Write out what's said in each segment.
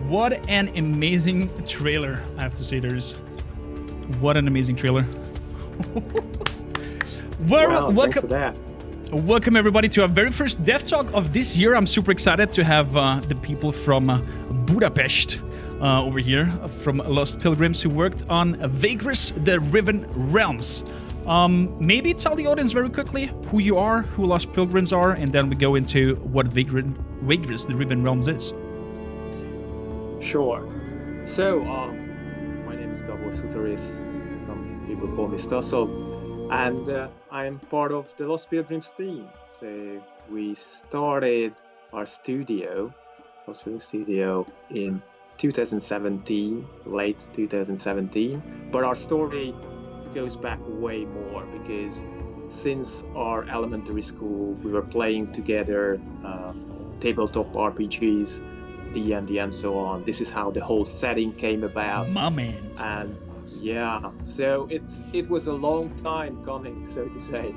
What an amazing trailer, I have to say. What an amazing trailer. Thanks for that. Welcome everybody to our very first DevTALK of this year. I'm super excited to have the people from Budapest over here, from Lost Pilgrims, who worked on Vagrus, the Riven Realms. Maybe tell the audience very quickly who you are, who Lost Pilgrims are, and then we go into what Vagrus, the Riven Realms is. Sure. So, my name is Gabor Sutoris. Some people call me Stasov. And I'm part of the Lost Pilgrims team. So, we started our studio, Lost Pilgrims Studio, in 2017, late 2017. But our story goes back way more, because since our elementary school, we were playing together tabletop RPGs, DnD and so on. This is how the whole setting came about. My man. And yeah, so it was a long time coming, so to say.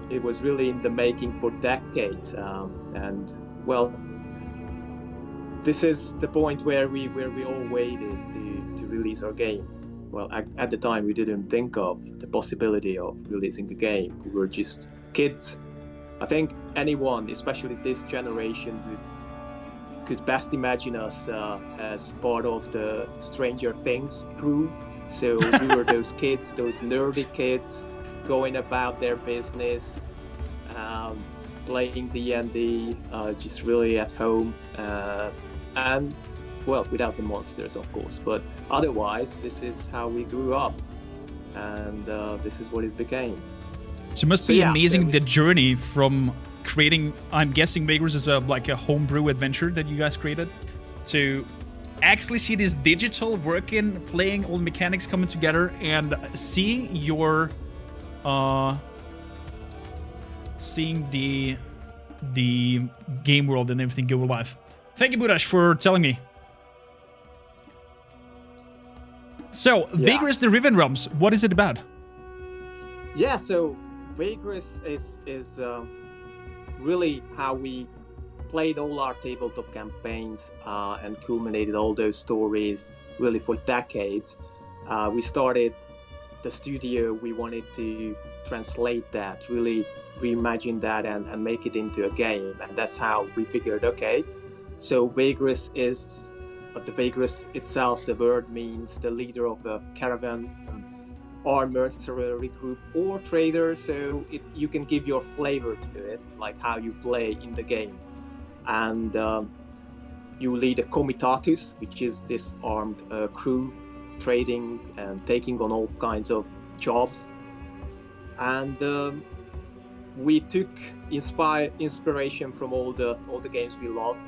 It was really in the making for decades, and well, this is the point where we all waited to release our game. Well, at the time we didn't think of the possibility of releasing the game. We were just kids. I think anyone, especially this generation, could best imagine us as part of the Stranger Things crew. So we were those kids, those nerdy kids, going about their business, playing D&D, just really at home, and well, without the monsters, of course. But otherwise, this is how we grew up, and this is what it became. So it must be amazing, the journey from creating, I'm guessing Vagrus is like a homebrew adventure that you guys created, to actually see this digital working, playing, all the mechanics coming together, and seeing your seeing the game world and everything go live. Thank you, Budash, for telling me. So, Vagrus, the Riven Realms, what is it about? Yeah, so Vagrus is really how we played all our tabletop campaigns and culminated all those stories really for decades. We started the studio, we wanted to translate that, really reimagine that and make it into a game. And that's how we figured, okay, so Vagrus is, but the Vagrus itself, the word means the leader of a caravan or mercenary group or trader, so you can give your flavor to it, like how you play in the game. And you lead a comitatus, which is this armed crew, trading and taking on all kinds of jobs. And we took inspiration from all the games we loved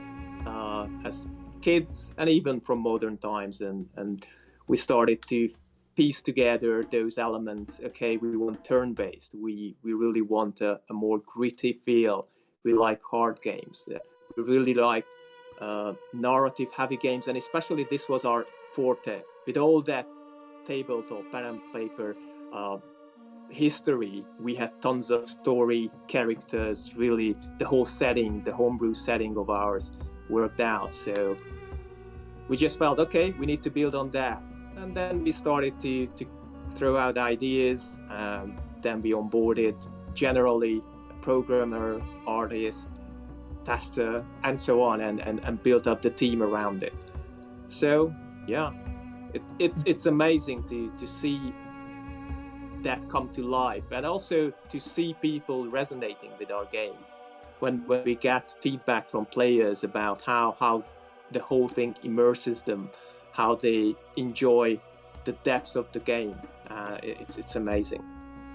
as kids, and even from modern times, and we started to piece together those elements. Okay, we want turn-based. We really want a more gritty feel. We like hard games. We really like narrative-heavy games, and especially this was our forte. With all that tabletop, pen and paper history, we had tons of story, characters, really the whole setting, the homebrew setting of ours worked out. So we just felt, okay, we need to build on that. And then we started to throw out ideas. Then we onboarded generally a programmer, artist, tester, and so on, and built up the team around it. So yeah, it's amazing to see that come to life, and also to see people resonating with our game. When we get feedback from players about how the whole thing immerses them, how they enjoy the depths of the game, it's amazing.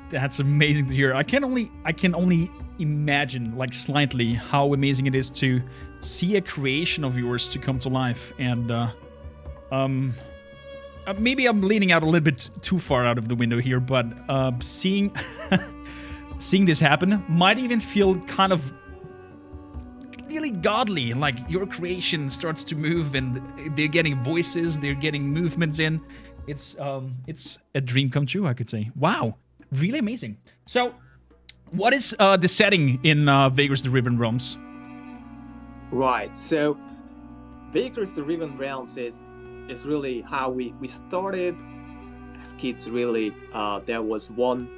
That's amazing to hear. I can only imagine, like, slightly how amazing it is to see a creation of yours to come to life. And maybe I'm leaning out a little bit too far out of the window here, but seeing this happen might even feel kind of really godly. Like, your creation starts to move, and they're getting voices, they're getting movements in. It's a dream come true, I could say. Wow, really amazing. So, what is the setting in Vagrus, the Riven Realms? Right. So, Vagrus, the Riven Realms is really how we started as kids. Really, there was one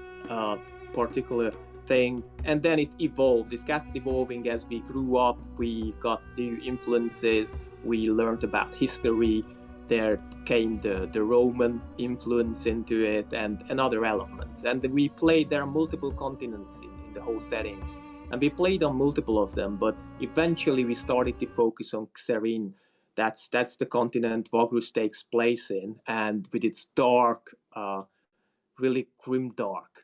particular thing, and then it evolved. It kept evolving as we grew up. We got new influences. We learned about history. There came the Roman influence into it, and other elements. And we played. There are multiple continents in the whole setting, and we played on multiple of them. But eventually, we started to focus on Xerine. That's the continent Vagrus takes place in, and with its dark, really grim dark.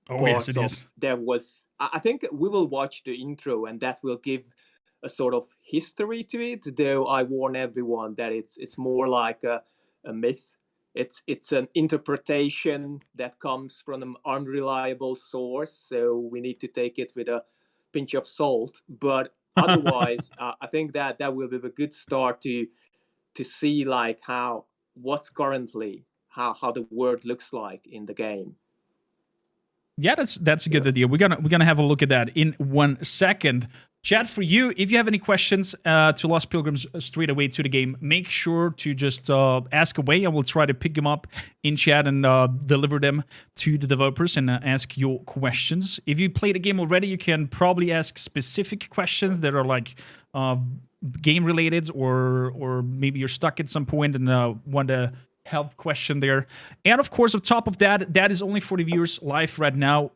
Yes, it is. There was. I think we will watch the intro, and that will give a sort of history to it. Though I warn everyone that it's more like a myth. It's an interpretation that comes from an unreliable source, so we need to take it with a pinch of salt. But otherwise, I think that will be a good start to see like what's currently how the world looks like in the game. Yeah, that's a good idea. We're gonna have a look at that in 1 second. Chat, for you, if you have any questions to Lost Pilgrims straight away to the game, make sure to just ask away. I will try to pick them up in chat and deliver them to the developers and ask your questions. If you played the game already, you can probably ask specific questions that are like game related, or maybe you're stuck at some point and want to help question there. And of course, on top of that, that is only for the viewers live right now.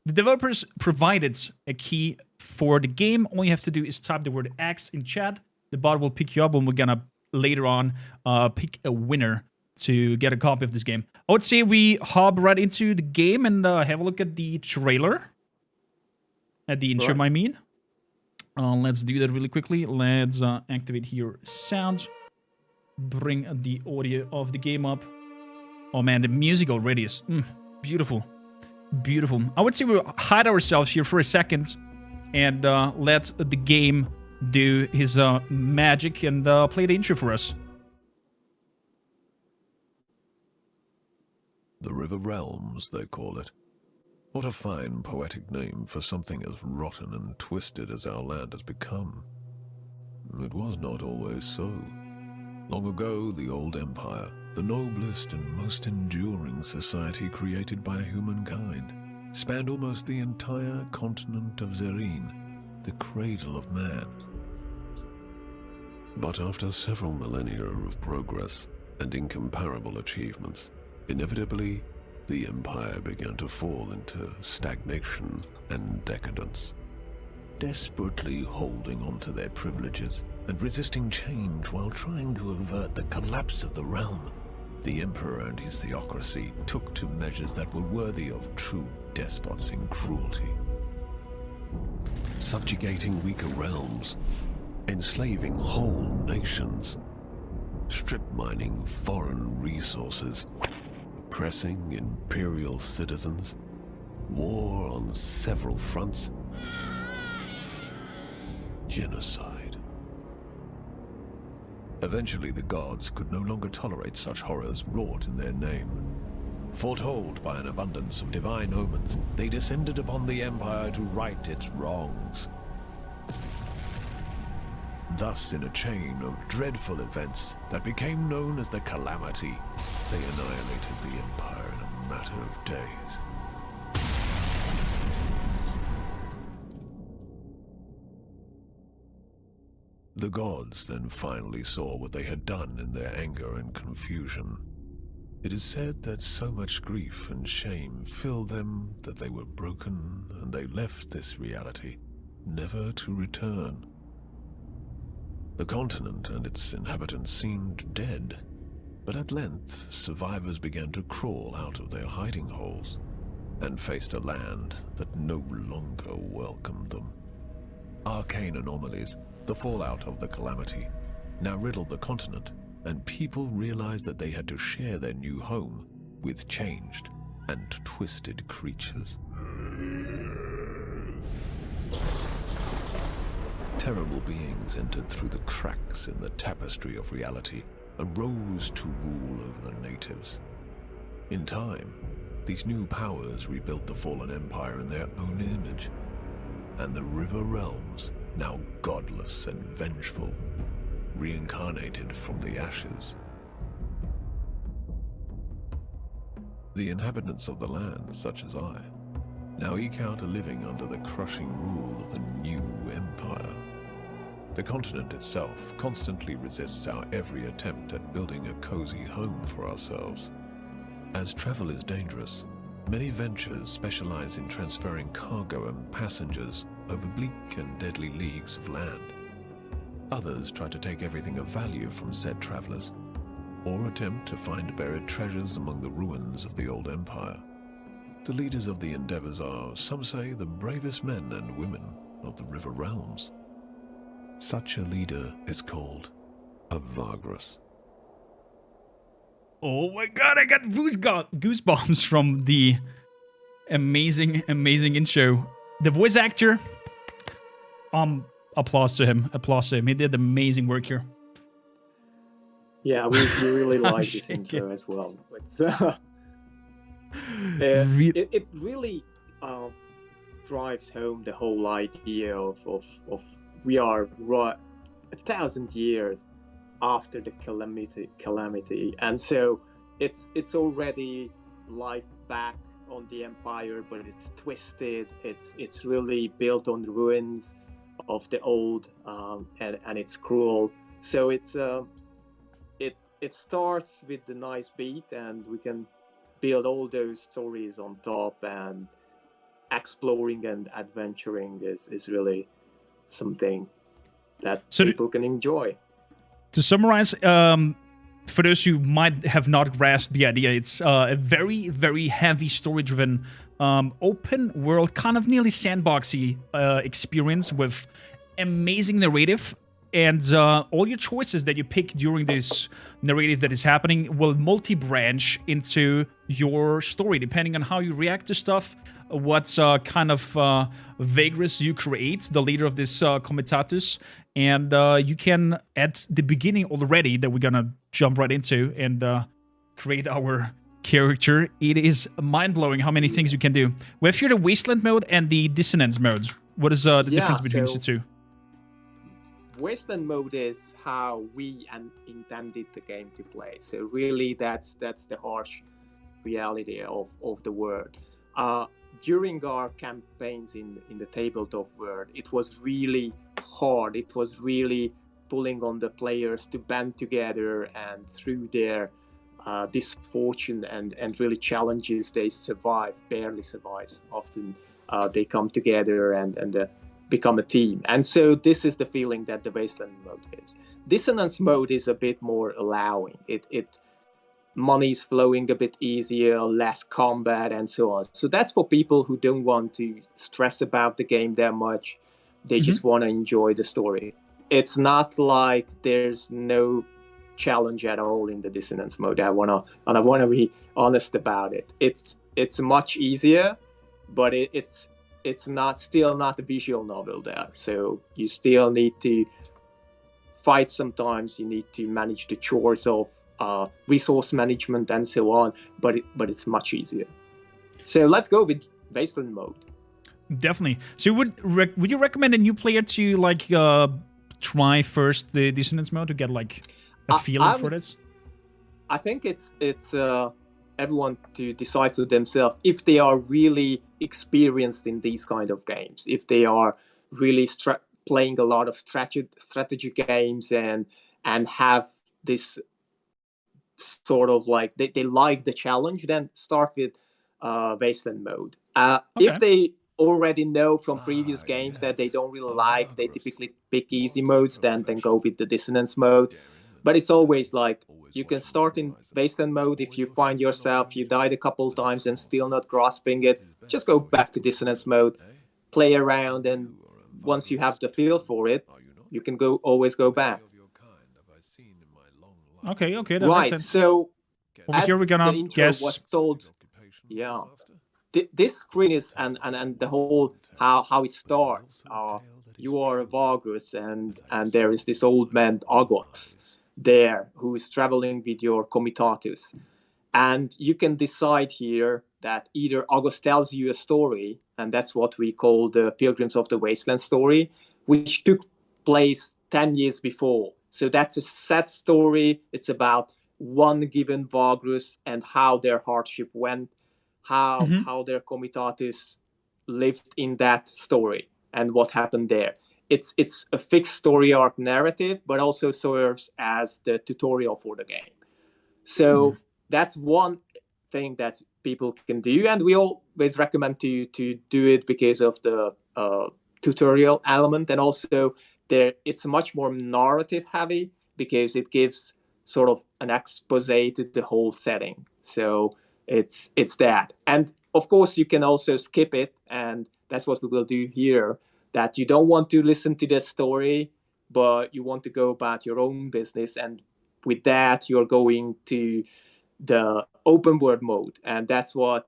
The developers provided a key for the game. All you have to do is type the word X in chat. The bot will pick you up, and we're gonna later on pick a winner to get a copy of this game. I would say we hop right into the game and have a look at the trailer. At the intro, I mean. Let's do that really quickly. Let's activate here sound. Bring the audio of the game up. Oh man, the music already is beautiful. Beautiful. I would say we'll hide ourselves here for a second and let the game do his magic and play the intro for us. The River Realms, they call it. What a fine poetic name for something as rotten and twisted as our land has become. It was not always so. Long ago, the old empire, the noblest and most enduring society created by humankind, spanned almost the entire continent of Xerine, the cradle of man. But after several millennia of progress and incomparable achievements, inevitably, the empire began to fall into stagnation and decadence. Desperately holding on to their privileges and resisting change while trying to avert the collapse of the realm, the emperor and his theocracy took to measures that were worthy of true despots in cruelty. Subjugating weaker realms, enslaving whole nations, strip mining foreign resources, oppressing imperial citizens, war on several fronts, genocide. Eventually, the gods could no longer tolerate such horrors wrought in their name. Foretold by an abundance of divine omens, they descended upon the empire to right its wrongs. Thus, in a chain of dreadful events that became known as the Calamity, they annihilated the empire in a matter of days. The gods then finally saw what they had done in their anger and confusion. It is said that so much grief and shame filled them that they were broken, and they left this reality, never to return. The continent and its inhabitants seemed dead, but at length survivors began to crawl out of their hiding holes and faced a land that no longer welcomed them. Arcane Anomalies, the fallout of the Calamity, now riddled the continent, and people realized that they had to share their new home with changed and twisted creatures. Terrible beings entered through the cracks in the tapestry of reality and rose to rule over the natives. In time, these new powers rebuilt the fallen empire in their own image, and the River Realms now godless and vengeful, reincarnated from the ashes. The inhabitants of the land, such as I, now eke out a living under the crushing rule of the new empire. The continent itself constantly resists our every attempt at building a cozy home for ourselves. As travel is dangerous, many ventures specialize in transferring cargo and passengers over bleak and deadly leagues of land. Others try to take everything of value from said travelers, or attempt to find buried treasures among the ruins of the old empire. The leaders of the endeavors are, some say, the bravest men and women of the River Realms. Such a leader is called a Vagrus. Oh my god, I got goosebumps from the amazing intro. The voice actor, applause to him. He did amazing work here. Yeah, we really like this intro as well. It's, it really drives home the whole idea of we are 1,000 years after the calamity, and so it's already life back on the empire, but it's twisted. It's really built on the ruins of the old, and it's cruel. So it starts with the nice beat, and we can build all those stories on top, and exploring and adventuring is really something that people can enjoy. To summarize, for those who might have not grasped the idea, it's a very, very heavy story-driven, open world, kind of nearly sandboxy experience with amazing narrative. And all your choices that you pick during this narrative that is happening will multi-branch into your story, depending on how you react to stuff, what kind of Vagrus you create, the leader of this comitatus. And you can, at the beginning already, that we're gonna jump right into and create our character. It is mind-blowing how many things you can do. We have here the Wasteland mode and the Dissonance mode. What is the difference between these two? Wasteland mode is how we intended the game to play. So really, that's the harsh reality of the world. During our campaigns in the tabletop world, it was really hard. It was really pulling on the players to band together, and through their misfortune and really challenges, they barely survive. Often they come together and become a team. And so this is the feeling that the Wasteland mode gives. Dissonance mode is a bit more allowing. Money is flowing a bit easier, less combat, and so on. So that's for people who don't want to stress about the game that much. They just want to enjoy the story. It's not like there's no challenge at all in the Dissonance mode. I wanna be honest about it. It's much easier, but it's still not a visual novel there. So you still need to fight sometimes. You need to manage the chores of resource management and so on, but it's much easier. So let's go with Wasteland mode. Definitely. So would you recommend a new player to try first the Dissonance mode to get a feeling for this? I think it's everyone to decide for themselves if they are really experienced in these kind of games, if they are really playing a lot of strategy games and have this sort of they like the challenge, then start with Wasteland mode. If they already know from previous games that they don't really like, they typically pick easy modes, then go with the Dissonance mode. But it's always you can start in Wasteland mode. If you find yourself, you died a couple times and still not grasping it, just go back to Dissonance mode, play around, and once you have the feel for it, you can always go back. Okay, that right. makes sense. So over here we're gonna guess. Was told, yeah, this screen is and the whole how it starts. You are a Vagrus, and there is this old man Argox there who is traveling with your comitatus, and you can decide here that either Argos tells you a story, and that's what we call the Pilgrims of the Wasteland story, which took place 10 years before. So that's a sad story. It's about one given Vagrus and how their hardship went, how their comitatus lived in that story and what happened there. It's a fixed story arc narrative, but also serves as the tutorial for the game. So that's one thing that people can do, and we always recommend to do it because of the tutorial element, and also it's much more narrative heavy because it gives sort of an expose to the whole setting. So it's that, and of course you can also skip it, and that's what we will do here. That you don't want to listen to the story, but you want to go about your own business, and with that you're going to the open world mode, and that's what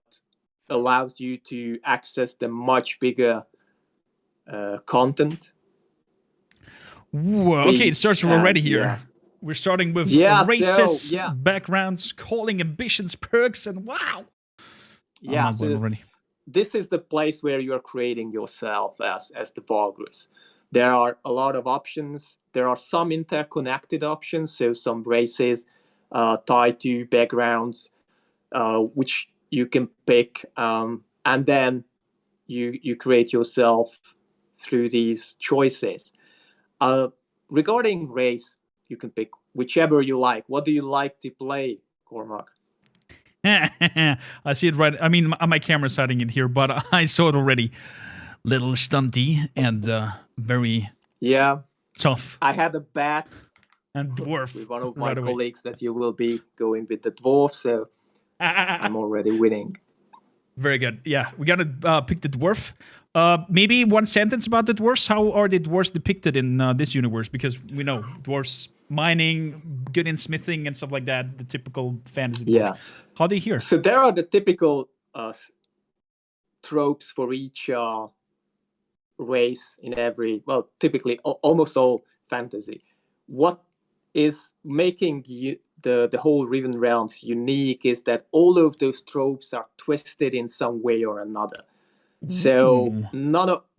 allows you to access the much bigger content. Whoa, okay, it starts already here. Yeah. We're starting with races, backgrounds, calling, ambitions, perks, and wow. Yeah, so already. This is the place where you're creating yourself as the Vagrus. There are a lot of options. There are some interconnected options, so some races tied to backgrounds, which you can pick, and then you create yourself through these choices. Regarding race, you can pick whichever you like. What do you like to play, Cormac? I see it right. I mean, my camera's hiding it here, but I saw it already. Little stunty and very tough. I had a bet and dwarf with one of my colleagues that you will be going with the dwarf, so I'm already winning. Very good. Yeah, we gotta pick the dwarf. Maybe one sentence about the dwarves. How are the dwarves depicted in this universe? Because we know dwarves mining, good in smithing and stuff like that. The typical fantasy dwarf. Yeah. How are they here? So there are the typical tropes for each race in every, well, typically almost all fantasy. What is making the whole Riven Realms unique is that all of those tropes are twisted in some way or another. So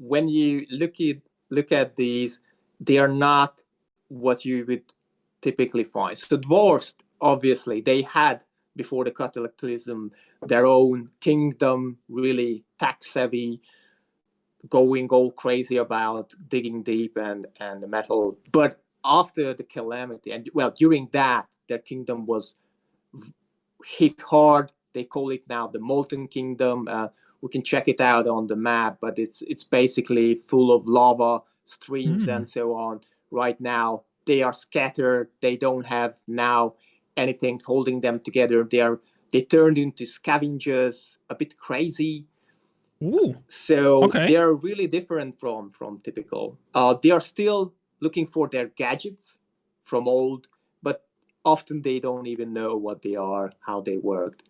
when you look at these, they are not what you would typically find. So dwarves, obviously, they had before the cataclysm their own kingdom, really tech-savvy, going all crazy about digging deep and the metal. But after the calamity, and well, during that, their kingdom was hit hard. They call it now the Molten Kingdom. We can check it out on the map, but it's basically full of lava streams and so on. Right now, they are scattered. They don't have now anything holding them together. They turned into scavengers, a bit crazy. Ooh. So they are really different from typical. They are still looking for their gadgets from old, but often they don't even know what they are, how they worked.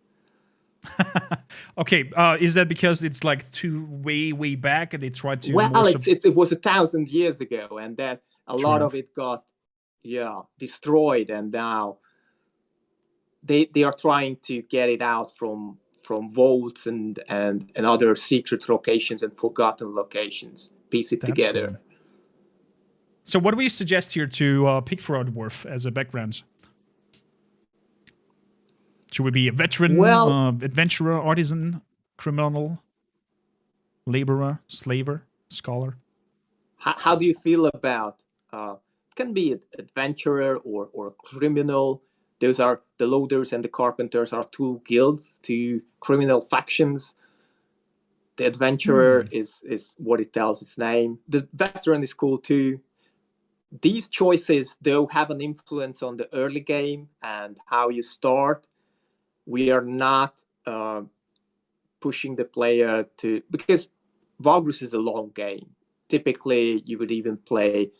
Okay, is that because it's like way back and they tried to? Well, it was 1,000 years ago, and that a lot of it got destroyed, and now they are trying to get it out from vaults and other secret locations and forgotten locations, piece it together. Cool. So what do we suggest here to pick for our dwarf as a background? Should we be a veteran, adventurer, artisan, criminal, laborer, slaver, scholar? How do you feel about it can be an adventurer or criminal. Those are the loaders and the carpenters are two guilds, two criminal factions. The adventurer is what it tells its name. The veteran is cool too. These choices, though, have an influence on the early game and how you start. We are not pushing the player to, because Vagrus is a long game. Typically, you would even play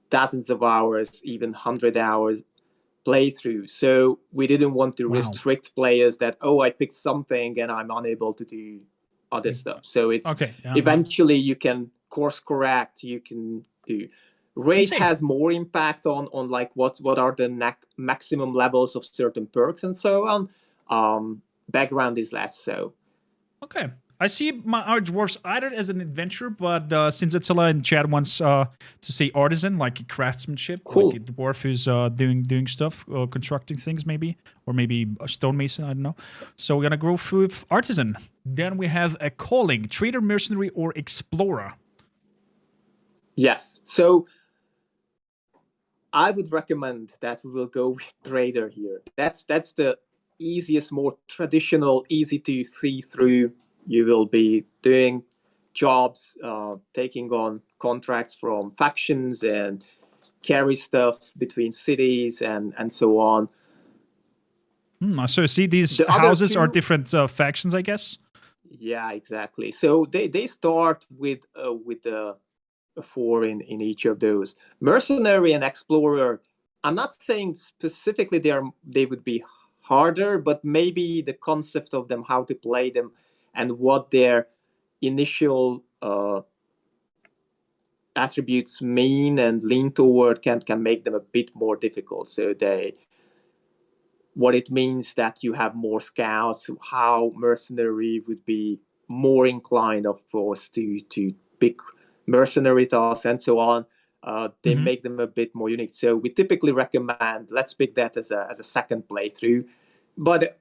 dozens of hours, even 100 hours playthrough. So we didn't want to restrict players that, I picked something and I'm unable to do other stuff. So it's eventually you can course correct, you can do. Race has more impact on like what are the maximum levels of certain perks and so on. Background is less so. Okay. I see our dwarves either as an adventurer, but since Attila in chat wants to say artisan, like craftsmanship, Cool. like a dwarf who's doing stuff, constructing things maybe, or maybe a stonemason, I don't know. So we're gonna go through with artisan. Then we have a calling, trader, mercenary, or explorer. Yes. So I would recommend that we will go with trader here. That's the easiest, more traditional, easy to see through. You will be doing jobs, taking on contracts from factions and carry stuff between cities and so on. So see, these The other houses are two- different factions, I guess. Yeah, exactly. So they start with a 4 in each of those. Mercenary and explorer, I'm not saying specifically they would be harder, but maybe the concept of them, how to play them, and what their initial attributes mean and lean toward can make them a bit more difficult. So what it means that you have more scouts, how mercenary would be more inclined, of course, to pick mercenary tasks and so on. They make them a bit more unique. So we typically recommend, let's pick that as a second playthrough, but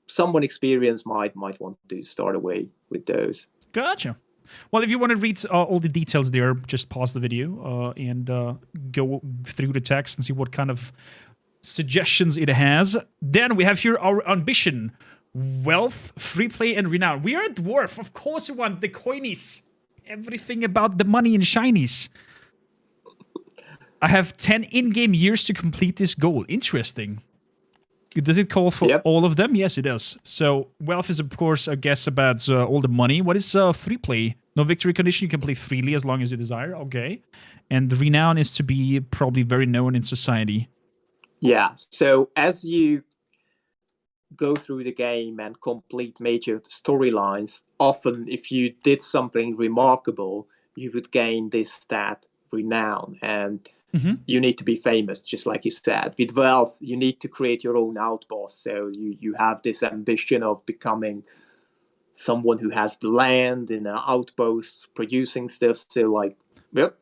someone experienced might want to start away with those. Gotcha. Well, if you want to read all the details there, just pause the video and go through the text and see what kind of suggestions it has. Then we have here our ambition: wealth, free play, and renown. We are a dwarf. Of course we want the coinies. Everything about the money and shinies. I have 10 in-game years to complete this goal. Interesting. Does it call for all of them? Yes, it does. So wealth is, of course, I guess, about all the money. What is free play? No victory condition. You can play freely as long as you desire. Okay. And the renown is to be probably very known in society. Yeah. So as you go through the game and complete major storylines, often if you did something remarkable, you would gain this stat renown, and you need to be famous, just like you said. With wealth, you need to create your own outpost, so you have this ambition of becoming someone who has the land in an outpost producing stuff. So like, yep,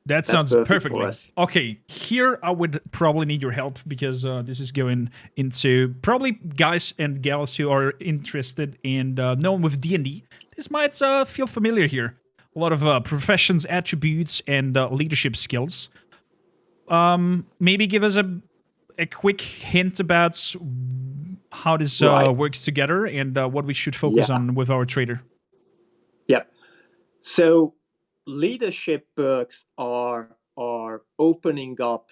that sounds perfectly. Okay, here I would probably need your help because this is going into probably guys and gals who are interested in knowing with D&D. This might feel familiar here. A lot of professions, attributes, and leadership skills. Maybe give us a quick hint about how this works together and what we should focus on with our trader. Yep. So leadership perks are opening up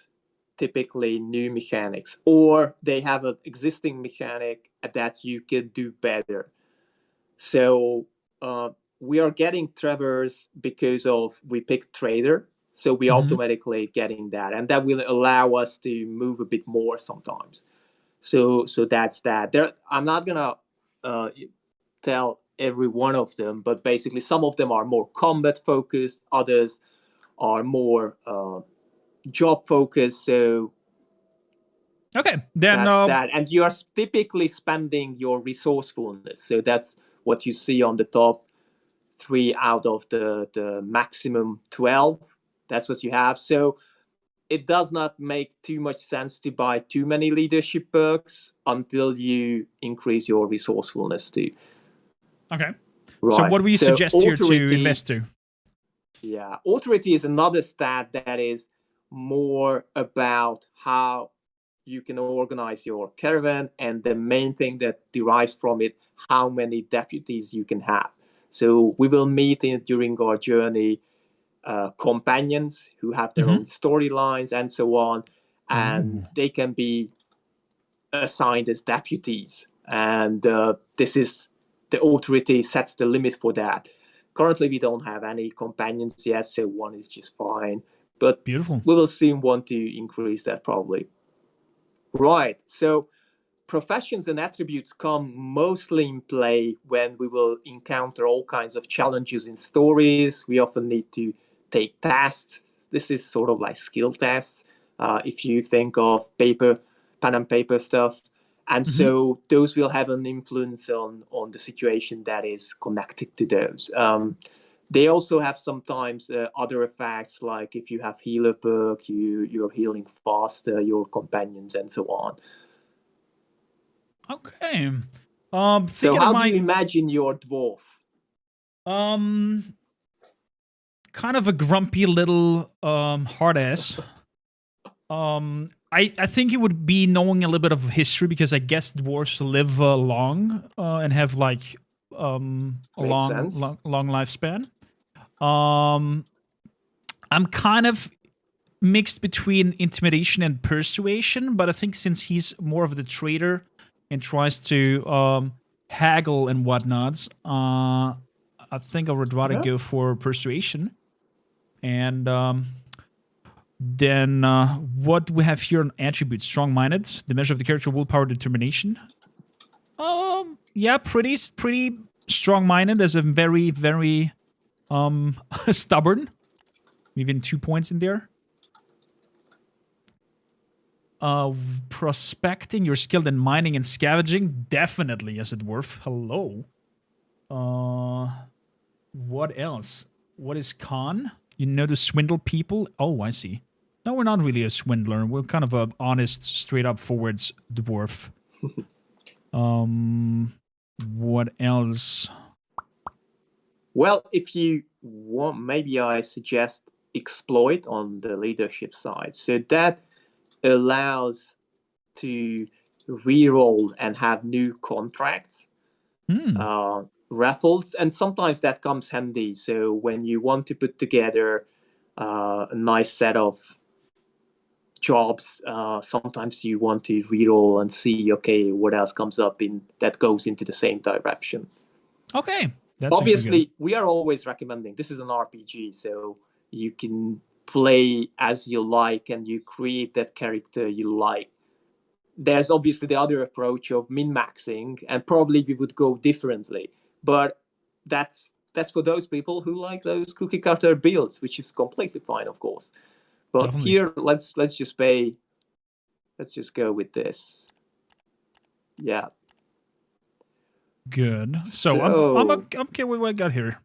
typically new mechanics, or they have an existing mechanic that you can do better. So we are getting Trevor's because we picked trader, so we automatically getting that, and that will allow us to move a bit more sometimes. So that's that. I'm not gonna tell every one of them, but basically some of them are more combat focused, others are more job focused. So okay, then that's that. And you are typically spending your resourcefulness. So that's what you see on the top 3 out of the maximum 12. That's what you have. So it does not make too much sense to buy too many leadership perks until you increase your resourcefulness too. Okay. Right. So what do you suggest here to invest to? Yeah, authority is another stat that is more about how you can organize your caravan, and the main thing that derives from it, how many deputies you can have. So we will meet during our journey companions who have their own storylines and so on, and they can be assigned as deputies. And this is the authority sets the limit for that. Currently, we don't have any companions yet, so 1 is just fine. But beautiful. We will soon want to increase that probably. Right. So professions and attributes come mostly in play when we will encounter all kinds of challenges in stories. We often need to take tests. This is sort of like skill tests. If you think of pen and paper stuff, And so those will have an influence on the situation that is connected to those. They also have sometimes other effects, like if you have healer perk, you're healing faster, your companions, and so on. Okay. So how do you imagine your dwarf? Kind of a grumpy little hard ass. I think it would be knowing a little bit of history, because I guess dwarves live long and have like a long lifespan. I'm kind of mixed between intimidation and persuasion, but I think since he's more of the traitor and tries to haggle and whatnot, I think I would rather go for persuasion. And then what we have here on attributes: strong-minded, the measure of the character, willpower, determination. Yeah, pretty strong-minded, as a very, very stubborn. Even 2 points in there. Prospecting, you're skilled in mining and scavenging, definitely as a dwarf. Hello. What else? What is con? You know to swindle people? Oh, I see. No, we're not really a swindler. We're kind of a honest, straight up forwards dwarf. What else? Well, if you want, maybe I suggest exploit on the leadership side. So that allows to reroll and have new contracts, raffles, and sometimes that comes handy. So when you want to put together a nice set of jobs, sometimes you want to reroll and see, okay, what else comes up in that goes into the same direction. Okay. That's obviously we are always recommending, this is an RPG, so you can play as you like and you create that character you like. There's obviously the other approach of min-maxing, and probably we would go differently, but that's for those people who like those cookie cutter builds, which is completely fine, of course. But definitely. Here let's just go with this. Yeah. Good. So I'm okay with what I got here.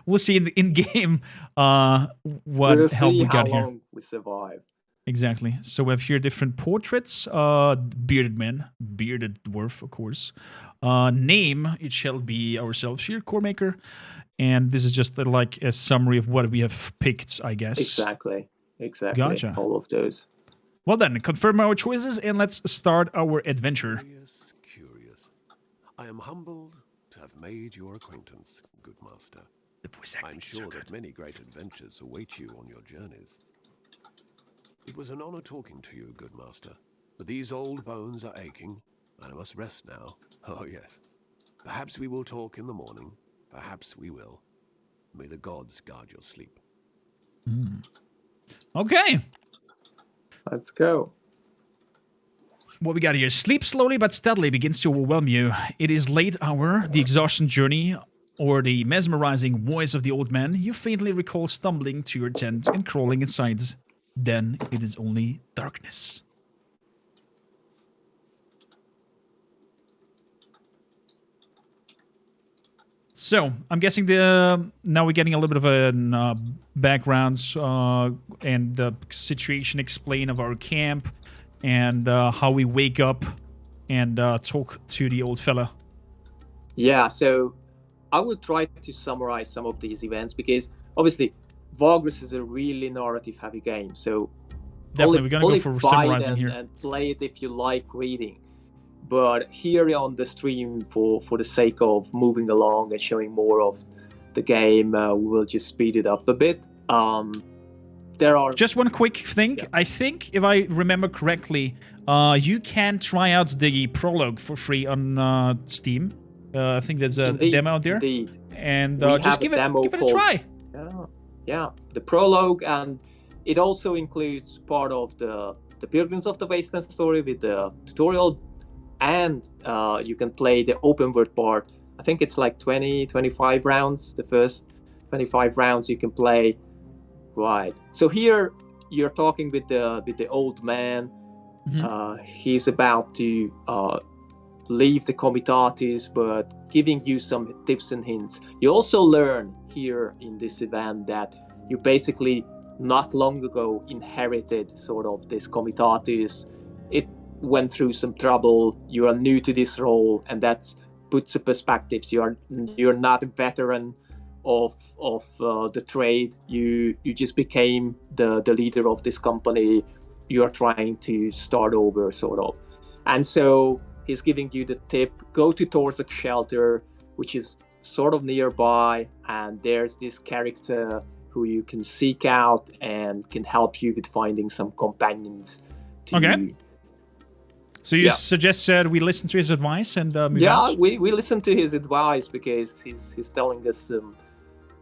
We'll see in game what help we got here. Long we survive. Exactly. So we have here different portraits. Bearded man, bearded dwarf, of course. Name, it shall be ourselves here, core maker. And this is just like a summary of what we have picked, I guess. Exactly. Gotcha. All of those. Well then, confirm our choices and let's start our adventure. Curious. I am humbled to have made your acquaintance, good master. I'm sure that many great adventures await you on your journeys. It was an honor talking to you, good master. But these old bones are aching, and I must rest now. Oh, yes. Perhaps we will talk in the morning. Perhaps we will. May the gods guard your sleep. Okay. Let's go. What we got here? Sleep slowly but steadily begins to overwhelm you. It is late hour, the exhaustion journey, or the mesmerizing voice of the old man. You faintly recall stumbling to your tent and crawling inside. Then it is only darkness. So, I'm guessing now we're getting a little bit of a background and the situation explain of our camp and how we wake up and talk to the old fella. Yeah, so I will try to summarize some of these events because obviously Vagrus is a really narrative-heavy game, so definitely we're gonna go for summarizing here and play it if you like reading. But here on the stream, for the sake of moving along and showing more of the game, we will just speed it up a bit. There are just one quick thing. Yeah. I think if I remember correctly, you can try out the prologue for free on Steam. I think there's a demo out there. Indeed. And just give it a try. Yeah, the prologue, and it also includes part of the Pilgrims of the Wasteland story with the tutorial, and you can play the open world part. I think it's like 25 rounds. The first 25 rounds you can play. Right. So here you're talking with the old man. He's about to leave the comitatus, but giving you some tips and hints. You also learn here in this event that you basically not long ago inherited sort of this comitatus. It went through some trouble. You are new to this role, and that puts a perspectives. You're not a veteran of the trade. You just became the leader of this company. You are trying to start over, sort of. And so he's giving you the tip: go to Torzak shelter, which is sort of nearby, and there's this character who you can seek out and can help you with finding some companions. Okay. So you suggest we listen to his advice and move out? we listen to his advice because he's telling us some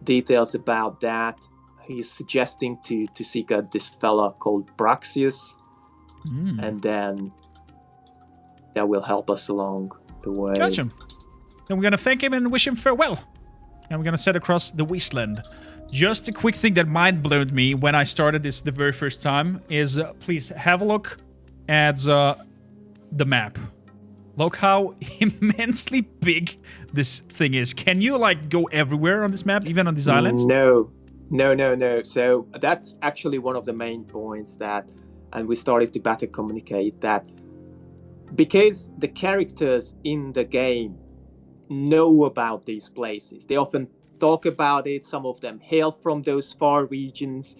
details about that. He's suggesting to seek out this fella called Braxius, and then that will help us along the way. Gotcha. Then we're gonna thank him and wish him farewell. And we're gonna set across the Wasteland. Just a quick thing that mind-blown me when I started this the very first time is please have a look at the map. Look how immensely big this thing is. Can you like go everywhere on this map, even on these islands? No. So that's actually one of the main points and we started to better communicate that, because the characters in the game know about these places. They often talk about it. Some of them hail from those far regions.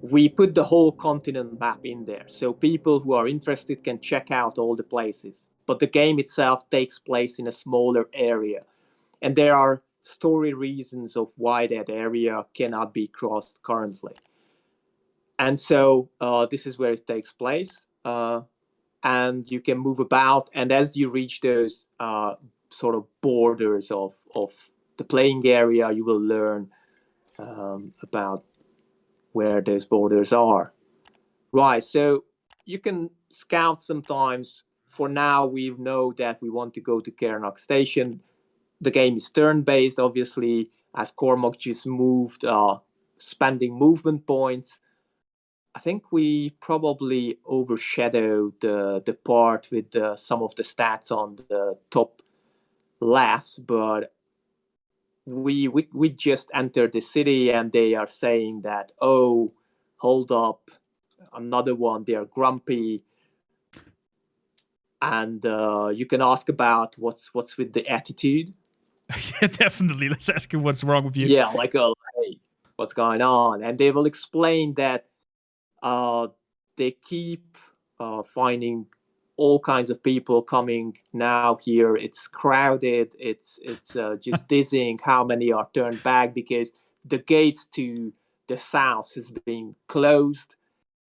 We put the whole continent map in there, so people who are interested can check out all the places. But the game itself takes place in a smaller area, and there are story reasons of why that area cannot be crossed currently. And so this is where it takes place, and you can move about. And as you reach those sort of borders of the playing area, you will learn about where those borders are. Right, so you can scout sometimes. For now, we know that we want to go to Kernock Station. The game is turn-based, obviously, as Cormac just moved, spending movement points. I think we probably overshadowed the part with some of the stats on the top left, but we just entered the city and they are saying that, oh, hold up, another one, they are grumpy. And you can ask about what's with the attitude. Yeah, definitely. Let's ask him what's wrong with you. Yeah, like, hey, what's going on? And they will explain that they keep finding all kinds of people coming now here. It's crowded. It's just dizzying how many are turned back because the gates to the south has been closed.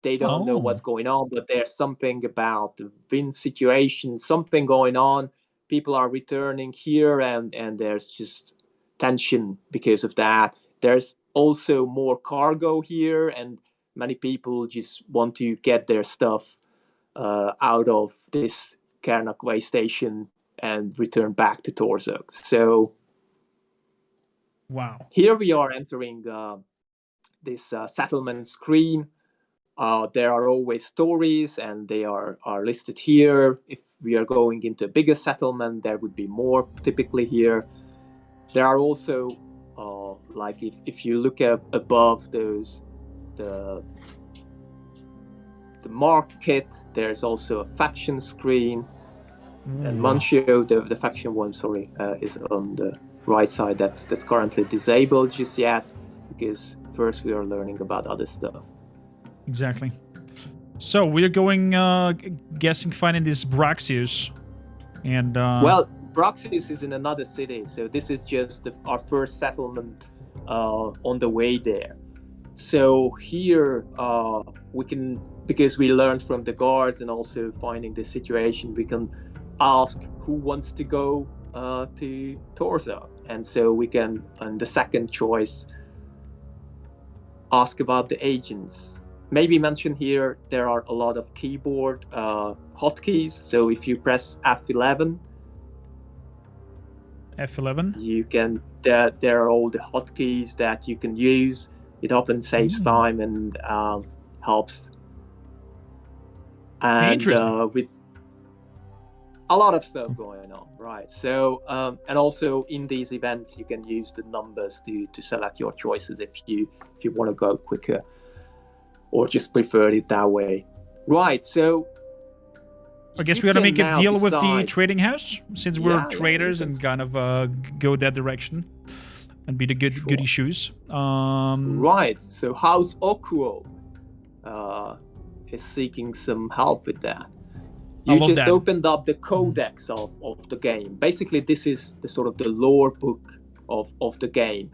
They don't know what's going on, but there's something about the wind situation, something going on. People are returning here, and there's just tension because of that. There's also more cargo here, and many people just want to get their stuff out of this Kernock way station and return back to Torzak. So, wow. Here we are entering this settlement screen. There are always stories, and they are listed here. If we are going into a bigger settlement, there would be more typically here. There are also, like if you look up above those, the market, there's also a faction screen. And Mancio, the faction one, is on the right side. That's currently disabled just yet, because first we are learning about other stuff. Exactly. So we're going, guessing, finding this Braxius, and well, Braxius is in another city, so this is just our first settlement on the way there. So here we can, because we learned from the guards and also finding the situation, we can ask who wants to go to Torzak, and so we can, on the second choice, ask about the agents. Maybe mention here there are a lot of keyboard hotkeys. So if you press F11, you can. There are all the hotkeys that you can use. It often saves time and helps and Interesting. with a lot of stuff going on, right? So and also in these events you can use the numbers to select your choices if you want to go quicker or just prefer it that way, right? So I guess you we gotta can make a now deal with the decide- trading house, since we're Yeah, you traders can- and kind of go that direction and be the Sure. goody shoes. Right. So House Okuo is seeking some help with that. I You love just that. opened up the codex of the game. Basically, this is the sort of the lore book of the game.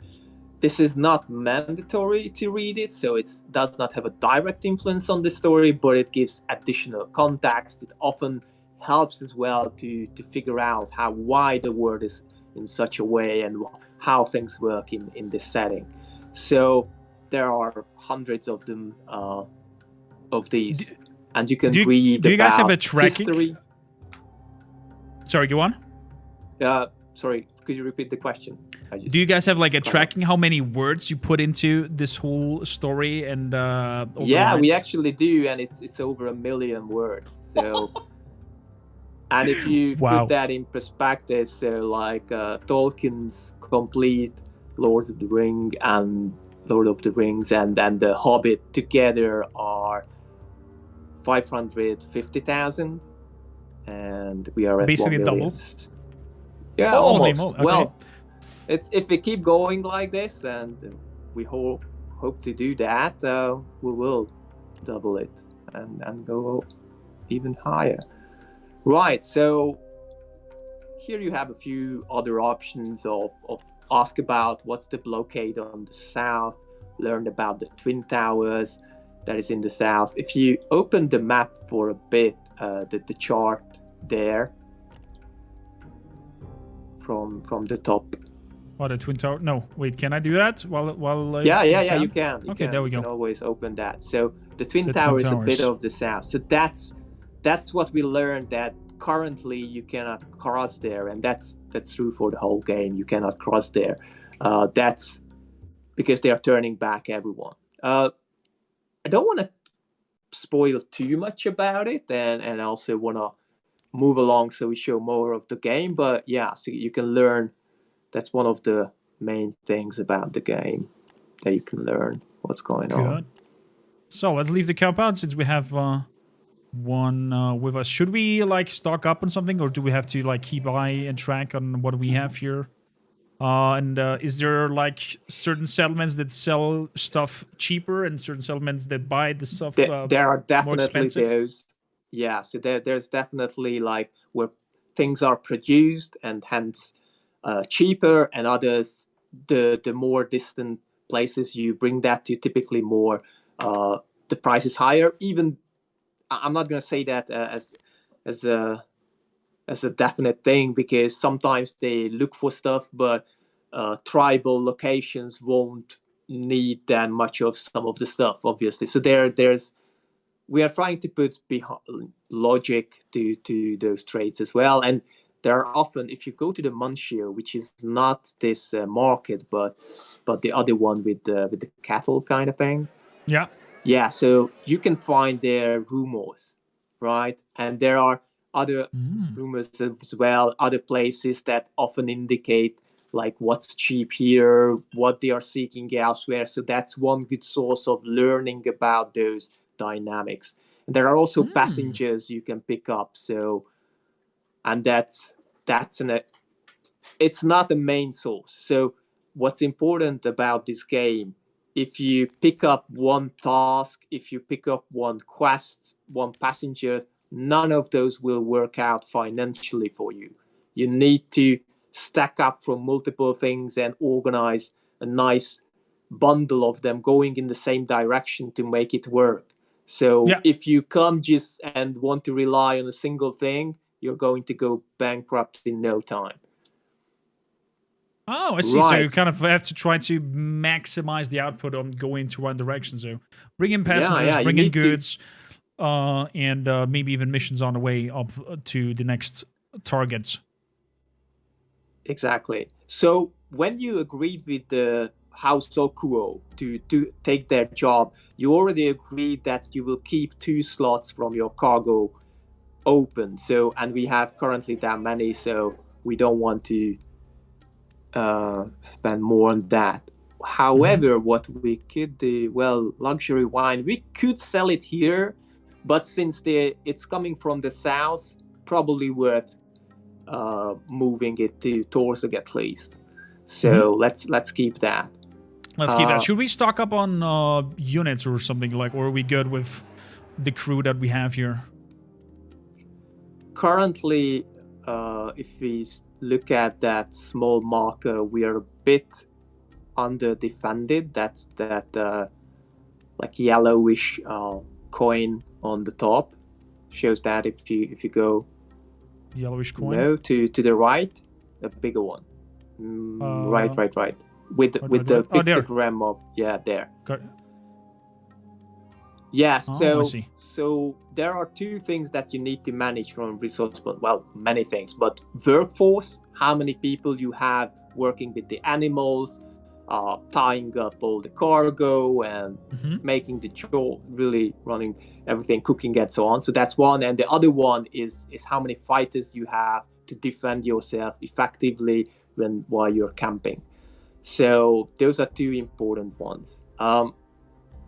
This is not mandatory to read it, so it does not have a direct influence on the story, but it gives additional context. It often helps as well to figure out why the world is in such a way and how things work in this setting. So there are hundreds of them of these, and you can read. Do you guys have about a tracking? history. Sorry, go on. Sorry, could you repeat the question? Do you guys have like a tracking how many words you put into this whole story and Yeah, we lines? actually do, and it's over 1 million words. So and if you Wow. put that in perspective, so like Tolkien's complete Lord of the Rings and The Hobbit together are 550,000, and we are at Basically 1 million. double. Yeah, Holy almost. moly, okay. Well, it's if we keep going like this, and we hope to do that, we will double it and go even higher. Right. So here you have a few other options of ask about what's the blockade on the south, learn about the Twin Towers that is in the south. If you open the map for a bit, the chart there from the top. Oh, the Twin Tower. No, wait, can I do that while Yeah, you can. Okay, there we go. You can always open that. So the Twin The Tower Twin is a bit Towers. of the south. So that's what we learned, that currently you cannot cross there, and that's true for the whole game. You cannot cross there. That's because they are turning back everyone. I don't want to spoil too much about it, and also want to move along so we show more of the game. But yeah, so you can learn. That's one of the main things about the game, that you can learn what's going on. Good. So let's leave the compound since we have one with us. Should we like stock up on something, or do we have to like keep eye and track on what we have here? And is there like certain settlements that sell stuff cheaper and certain settlements that buy the stuff There are more definitely expensive? those. Yeah, so there's definitely like where things are produced and hence cheaper, and others, the more distant places you bring that to, typically more the price is higher. Even I'm not going to say that as a definite thing, because sometimes they look for stuff, but tribal locations won't need that much of some of the stuff, obviously. So we are trying to put logic to those trades as well. And there are often, if you go to the Munchio, which is not this market, but the other one with the cattle kind of thing. Yeah, so you can find their rumors, right? And there are other rumors as well, other places that often indicate like what's cheap here, what they are seeking elsewhere. So that's one good source of learning about those dynamics. And there are also passengers you can pick up. So, and it's not the main source. So what's important about this game, if you pick up one task, if you pick up one quest, one passenger, none of those will work out financially for you. You need to stack up from multiple things and organize a nice bundle of them going in the same direction to make it work. So if you come just and want to rely on a single thing, you're going to go bankrupt in no time. Oh, I see. So you kind of have to try to maximize the output on going to one direction. So bring in passengers, bring in goods, and maybe even missions on the way up to the next targets. Exactly. So when you agreed with the House Okuo to take their job, you already agreed that you will keep 2 slots from your cargo open. So, and we have currently that many, so we don't want to spend more on that. However, what we could do, well, luxury wine, we could sell it here, but since it's coming from the south, probably worth moving it to Torsig at least. So let's keep that. Let's keep that. Should we stock up on units or something like, or are we good with the crew that we have here? Currently, if we look at that small marker, we are a bit under defended. That's that like yellowish coin on the top shows that if you go yellowish coin. No, to the right, a bigger one. Right. With the pictogram of there. Got Yes, I see. so there are 2 things that you need to manage from resource, but well, many things. But workforce, how many people you have working with the animals, tying up all the cargo and making the chore, really running everything, cooking and so on. So that's one, and the other one is how many fighters you have to defend yourself effectively while you're camping. So those are 2 important ones.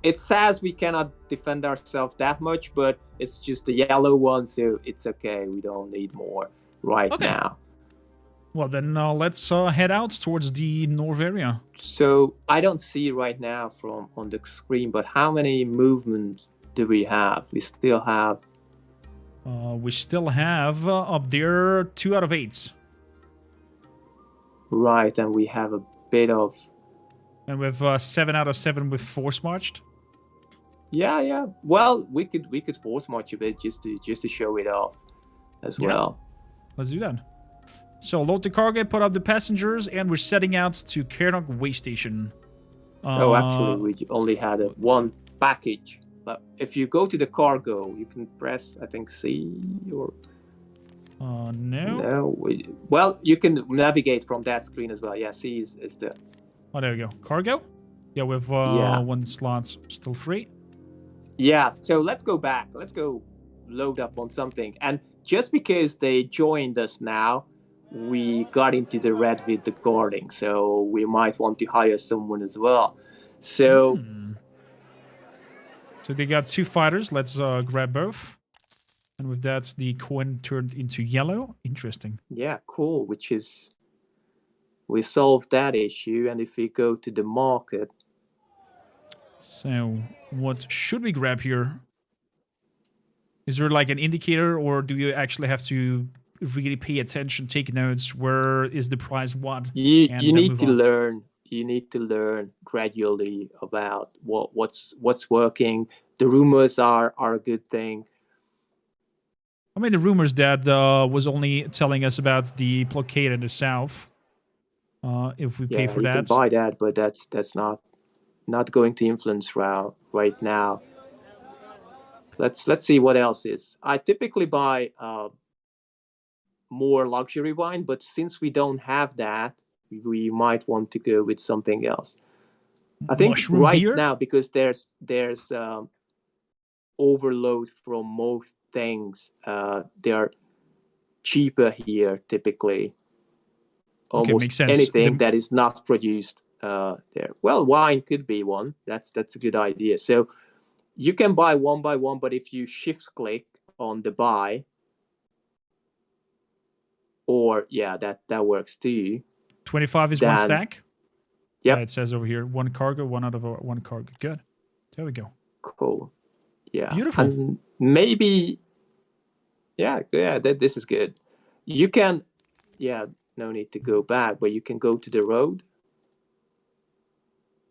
It says we cannot defend ourselves that much, but it's just the yellow one, so it's okay. We don't need more right now. Well, then let's head out towards the north area. So I don't see right now from on the screen, but how many movements do we have? We still have up there 2 out of 8. Right, and we have a bit of... And we have 7 out of 7 with force marched. Yeah. Well, we could force march a bit just to show it off as well. Let's do that. So load the cargo, put up the passengers, and we're setting out to Kernok Way Station. Actually, we only had one package. But if you go to the cargo, you can press, I think, C or... No. No. Well, you can navigate from that screen as well. Yeah, C is the... Oh, there we go. Cargo? Yeah, we have 1 slot still free. Yeah, so let's go back. Let's go load up on something. And just because they joined us now, we got into the red with the guarding. So we might want to hire someone as well. So... So they got 2 fighters. Let's grab both. And with that, the coin turned into yellow. Interesting. Yeah, cool. Which is... We solved that issue. And if we go to the market... So, what should we grab here? Is there like an indicator, or do you actually have to really pay attention, take notes? Where is the price? What? You need to learn. You need to learn gradually about what's working. The rumors are a good thing. I mean, the rumors that was only telling us about the blockade in the south. If we pay for that, you can buy that, but that's not going to influence right now. Let's see what else is. I typically buy more luxury wine, but since we don't have that, we might want to go with something else. I think mushroom right beer? now, because there's overload from most things, they are cheaper here typically. Almost makes sense. Anything that is not produced there. Well, wine could be one. That's a good idea. So you can buy one by one, but if you shift click on the buy, or that works too. 25 is 1 stack. Yep. It says over here 1 cargo, 1 out of 1 cargo. Good. There we go. Cool. Yeah. Beautiful. And maybe. Yeah. This is good. You can. Yeah. No need to go back, but you can go to the road.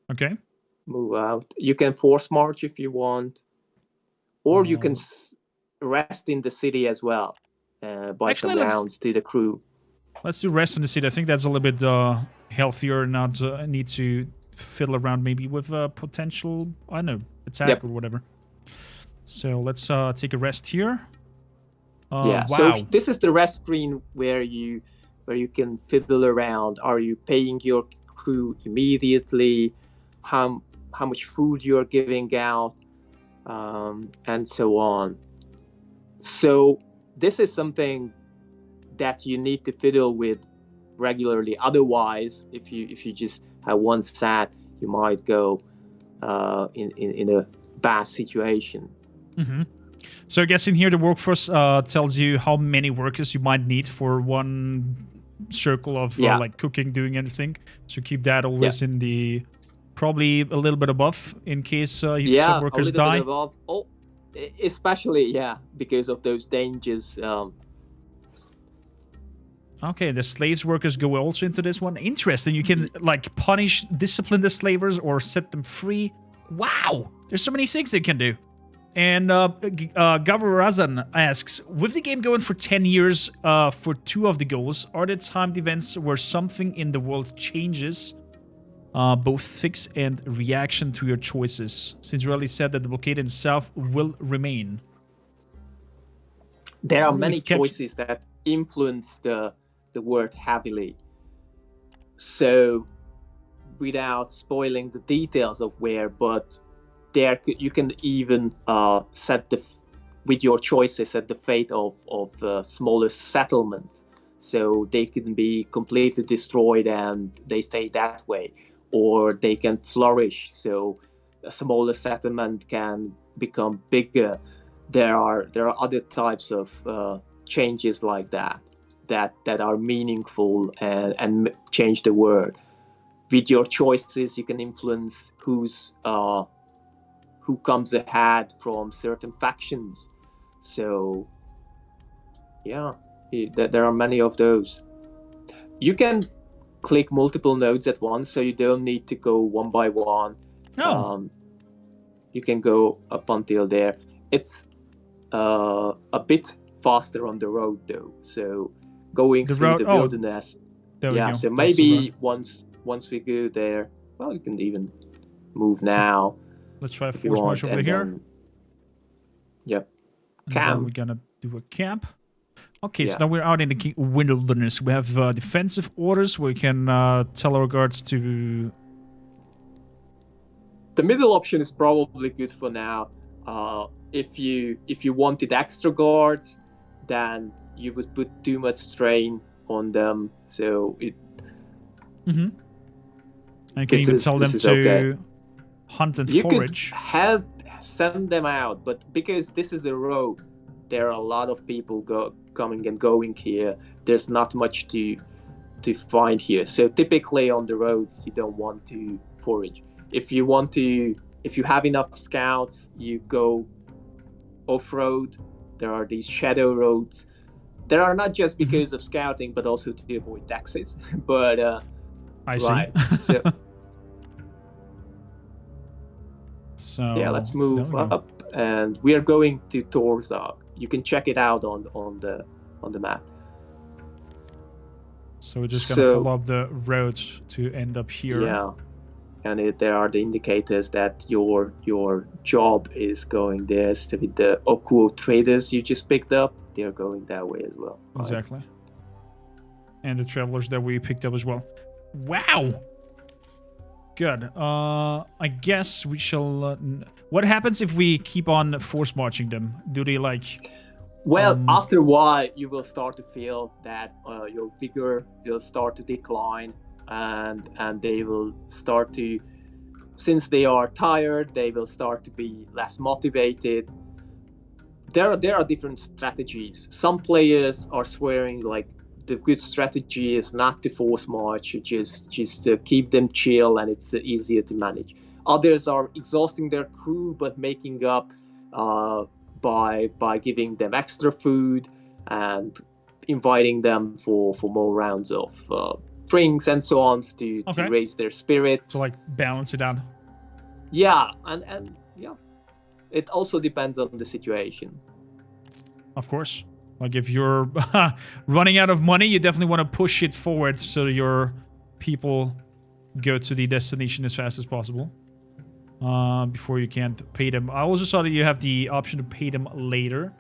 Okay. Move out. You can force march if you want, or you can rest in the city as well. Buy some rounds to the crew. Let's do rest in the city. I think that's a little bit healthier, not need to fiddle around maybe with potential, I don't know, attack or whatever. So let's take a rest here. Wow. So this is the rest screen where you can fiddle around. Are you paying your crew immediately, how much food you're giving out, and so on. So this is something that you need to fiddle with regularly. Otherwise, if you just have one sat, you might go in a bad situation. Mm-hmm. So I guess in here the workforce tells you how many workers you might need for one circle of like cooking, doing anything. So keep that always in the probably a little bit above in case some workers die. Bit above. Oh, especially because of those dangers. Okay, the slaves workers go also into this one. Interesting. You can like punish, discipline the slavers, or set them free. Wow, there's so many things they can do. And Gavarazan asks, with the game going for 10 years for 2 of the goals, are there timed events where something in the world changes, both fix and reaction to your choices? Since you already said that the blockade itself will remain. There are many choices that influence the world heavily. So, without spoiling the details of where, but you can even set with your choices set the fate of smaller settlements, so they can be completely destroyed and they stay that way, or they can flourish, so a smaller settlement can become bigger. There are other types of changes like that are meaningful and change the world. With your choices, you can influence who comes ahead from certain factions. So, there are many of those. You can click multiple nodes at once, so you don't need to go one by one. No. You can go up until there. It's a bit faster on the road, though. So, going through the wilderness. So maybe once we go there, well, you can even move now. Let's try a force march over here. Yep. Camp. We're gonna do a camp. Okay, so now we're out in the wilderness. We have defensive orders where we can tell our guards to... The middle option is probably good for now. If you wanted extra guards, then you would put too much strain on them. So it... Mm-hmm. I can even tell them to hunt and forage. You could send them out, but because this is a road, there are a lot of people coming and going here. There's not much to find here. So typically on the roads, you don't want to forage. If you have enough scouts, you go off-road. There are these shadow roads. There are not just because of scouting, but also to avoid taxes. But I see. Right. So let's move up, and we are going to Torzog. You can check it out on the map. So we're just gonna follow up the roads to end up here. Yeah, and there are the indicators that your job is going there. So with the Okuo traders you just picked up, they're going that way as well. Right? Exactly. And the travelers that we picked up as well. Wow. Good. I guess we shall... what happens if we keep on force marching them? Do they like... Well, after a while, you will start to feel that your vigor will start to decline, and they will start to... Since they are tired, they will start to be less motivated. There are different strategies. Some players are swearing like the good strategy is not to force march, just to keep them chill, and it's easier to manage. Others are exhausting their crew, but making up by giving them extra food and inviting them for more rounds of drinks and so on to raise their spirits. So like balance it out. Yeah, and yeah, it also depends on the situation. Of course. Like if you're running out of money, you definitely want to push it forward so your people go to the destination as fast as possible before you can't pay them. I also saw that you have the option to pay them later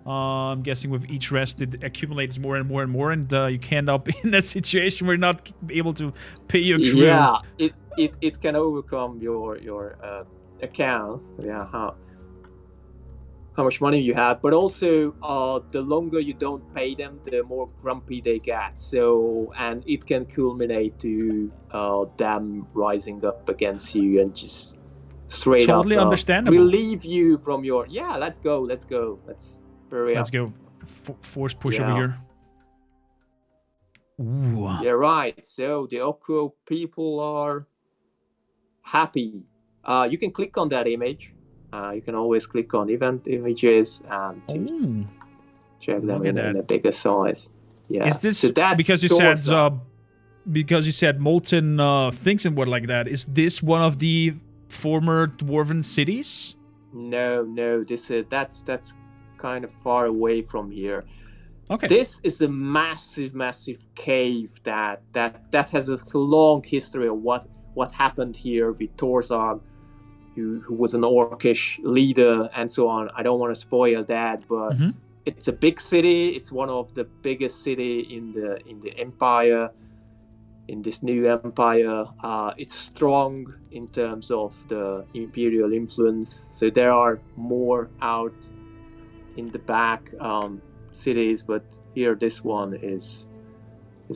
I'm guessing with each rest it accumulates more and more and more, and you can end up in that situation where you're not able to pay your crew. Yeah, it can overcome your account. Yeah, how much money you have, but also the longer you don't pay them, the more grumpy they get. So, and it can culminate to them rising up against you and just straight Totally up understandable. relieve you from your let's go, let's hurry Let's up. go. Force push over here. Ooh. Yeah, right. So the Oko people are happy. You can click on that image. You can always click on event images and to check them in a bigger size. Yeah. Is this so that's because you said molten things and what like that? Is this one of the former dwarven cities? No. That's kind of far away from here. Okay. This is a massive cave that has a long history of what happened here with Torzog, who was an orcish leader and so on. I don't want to spoil that, but it's a big city. It's one of the biggest city in the empire, in this new empire. It's strong in terms of the imperial influence. So there are more out in the back cities, but here this one is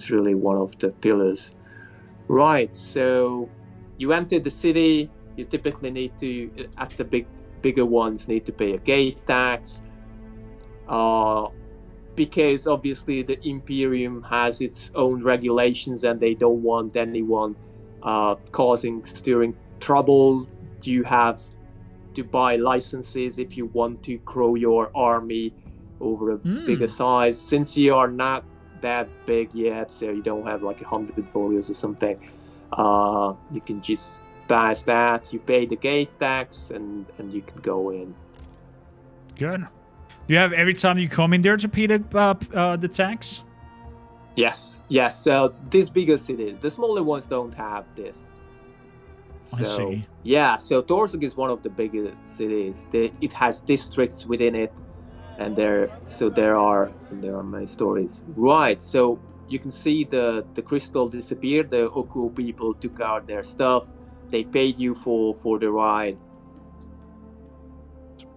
really one of the pillars. Right, so you enter the city. You typically need to, at the bigger ones, need to pay a gate tax, because obviously the Imperium has its own regulations and they don't want anyone stirring trouble. You have to buy licenses if you want to grow your army over a bigger size. Since you are not that big yet, so you don't have like 100 warriors or something, you can just pass that. You pay the gate tax and you can go in. Good. Do you have every time you come in there to pay the tax? Yes. So these bigger cities, the smaller ones don't have this. So, I see. Yeah, so Torzog is one of the bigger cities. It has districts within it, and there are many stories. Right, so you can see the crystal disappeared. The Oku people took out their stuff. They paid you for the ride.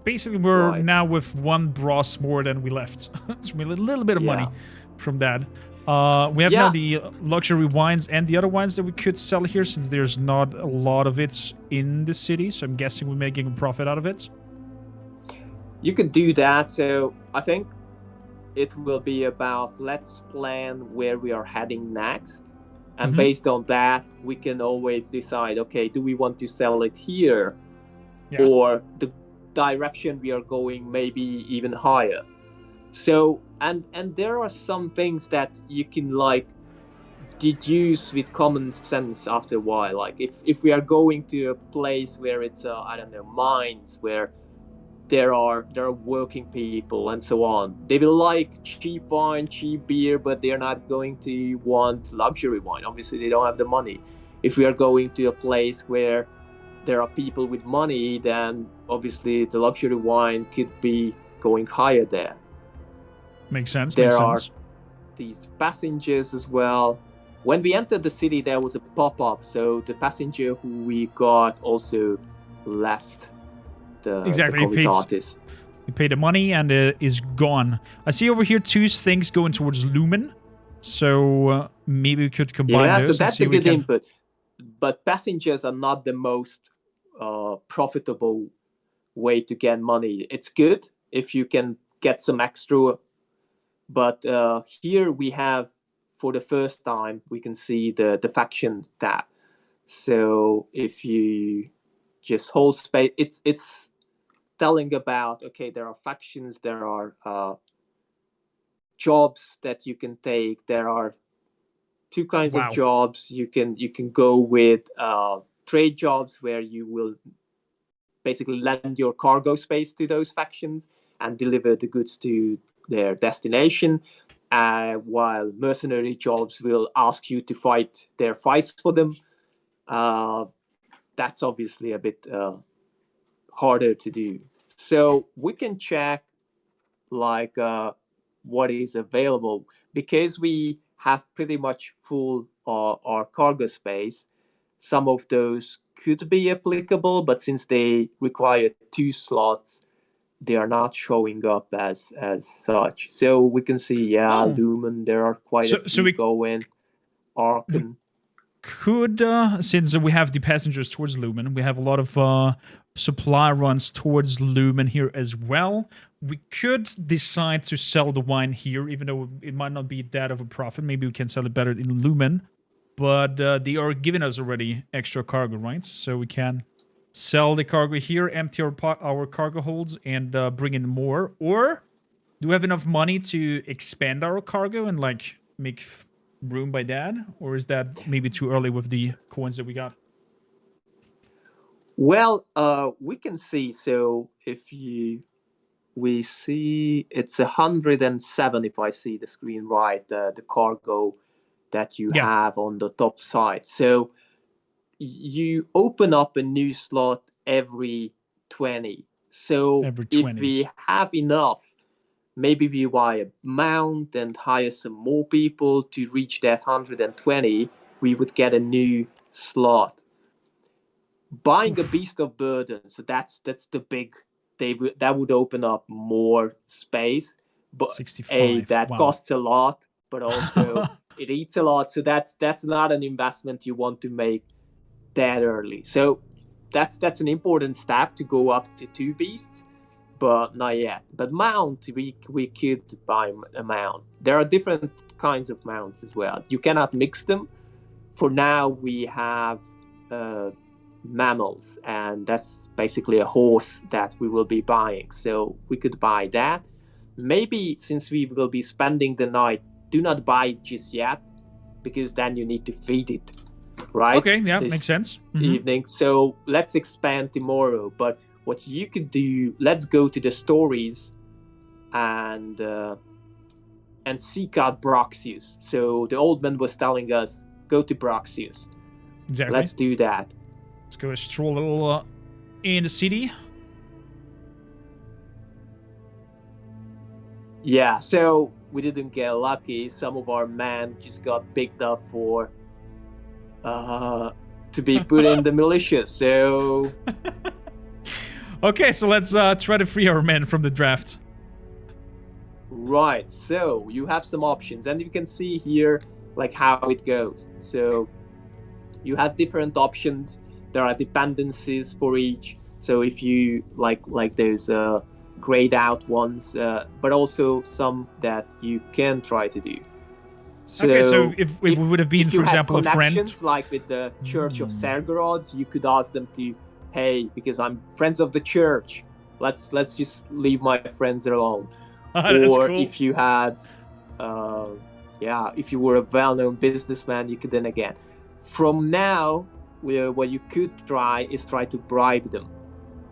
Basically, we're now with one brass more than we left. So we had a little bit of money from that. We have now the luxury wines and the other wines that we could sell here, since there's not a lot of it in the city. So I'm guessing we're making a profit out of it. You could do that. So I think it will be about, let's plan where we are heading next. And based on that, we can always decide, okay, do we want to sell it here? Or the direction we are going maybe even higher? So, and there are some things that you can like deduce with common sense after a while. Like if we are going to a place where it's I don't know, mines, where there are working people and so on, they will like cheap wine, cheap beer, but they're not going to want luxury wine. Obviously they don't have the money. If we are going to a place where there are people with money, then obviously the luxury wine could be going higher there. Makes sense. There are these passengers as well. When we entered the city, there was a pop-up, so the passenger who we got also left the Comitatus. You pay the money and is gone. I see over here two things going towards Lumen, so maybe we could combine those. So that's a good input. But passengers are not the most profitable way to get money. It's good if you can get some extra. But here we have, for the first time, we can see the faction tab. So if you just hold space, it's telling about, okay, there are factions, there are jobs that you can take. There are two kinds of jobs. You can go with trade jobs, where you will basically lend your cargo space to those factions and deliver the goods to their destination, while mercenary jobs will ask you to fight their fights for them. That's obviously a bit harder to do. So we can check like what is available, because we have pretty much full our cargo space. Some of those could be applicable, but since they require 2 slots, they are not showing up as such. So we can see, yeah, Oh. Lumen, there are quite a few going. Arcane. Could, since we have the passengers towards Lumen, we have a lot of supply runs towards Lumen here as well. We could decide to sell the wine here, even though it might not be that of a profit. Maybe we can sell it better in Lumen. But they are giving us already extra cargo, right? So we can sell the cargo here, empty our cargo holds, and bring in more. Or do we have enough money to expand our cargo and like make room by that? Or is that maybe too early with the coins that we got? Well, we can see. So if we see it's 107, if I see the screen right, the cargo that you have on the top side. So you open up a new slot every 20. So Every 20. if we have enough, maybe we buy a mount and hire some more people to reach that 120, we would get a new slot. Buying a beast of burden, so that's the big, that would open up more space, but 65. that Wow. costs a lot, but also it eats a lot, so that's not an investment you want to make that early. So that's an important step to go up to 2 beasts, but not yet. But mount, we could buy a mount. There are different kinds of mounts as well. You cannot mix them. For now, we have mammals, and that's basically a horse that we will be buying. So we could buy that. Maybe since we will be spending the night, do not buy it just yet, because then you need to feed it, right? Okay, yeah, makes sense. Evening. So let's expand tomorrow. But what you could do, let's go to the stories and seek out Broxius. So the old man was telling us, go to Broxius. Exactly. Let's do that. Let's go stroll a little in the city. Yeah, so we didn't get lucky. Some of our men just got picked up for to be put in the militia. So okay, so let's try to free our men from the draft. Right, so you have some options, and you can see here like how it goes. So you have different options. There are dependencies for each. So if you like those grayed out ones, but also some that you can try to do. So okay, so if we would have been, for example, a friend, like with the Church of Sergorod, you could ask them to, hey, because I'm friends of the church, let's just leave my friends alone. Or cool. if you had, if you were a well-known businessman, you could then again. From now, what you could try is try to bribe them,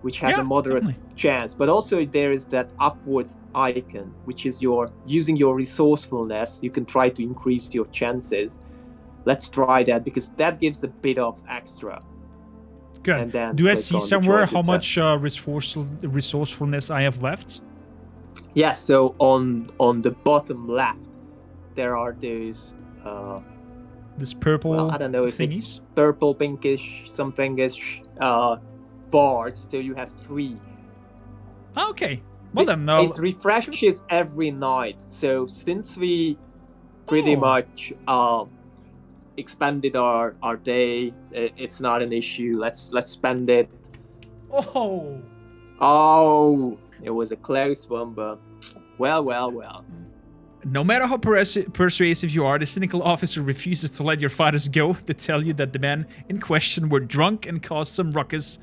which has a moderate chance. But also there is that upwards icon, which is using your resourcefulness. You can try to increase your chances. Let's try that, because that gives a bit of extra. Good. And then do I see somewhere how much resourcefulness I have left? Yeah, so on the bottom left, there are those... this purple well, I don't know if thingies? It's purple, pinkish, some pinkish bars, so you have 3. Okay. Well then, it refreshes every night. So since we pretty much expanded our day, it's not an issue. Let's spend it. Oh, it was a close one, but well. No matter how persuasive you are, the cynical officer refuses to let your fighters go. They tell you that the men in question were drunk and caused some ruckus.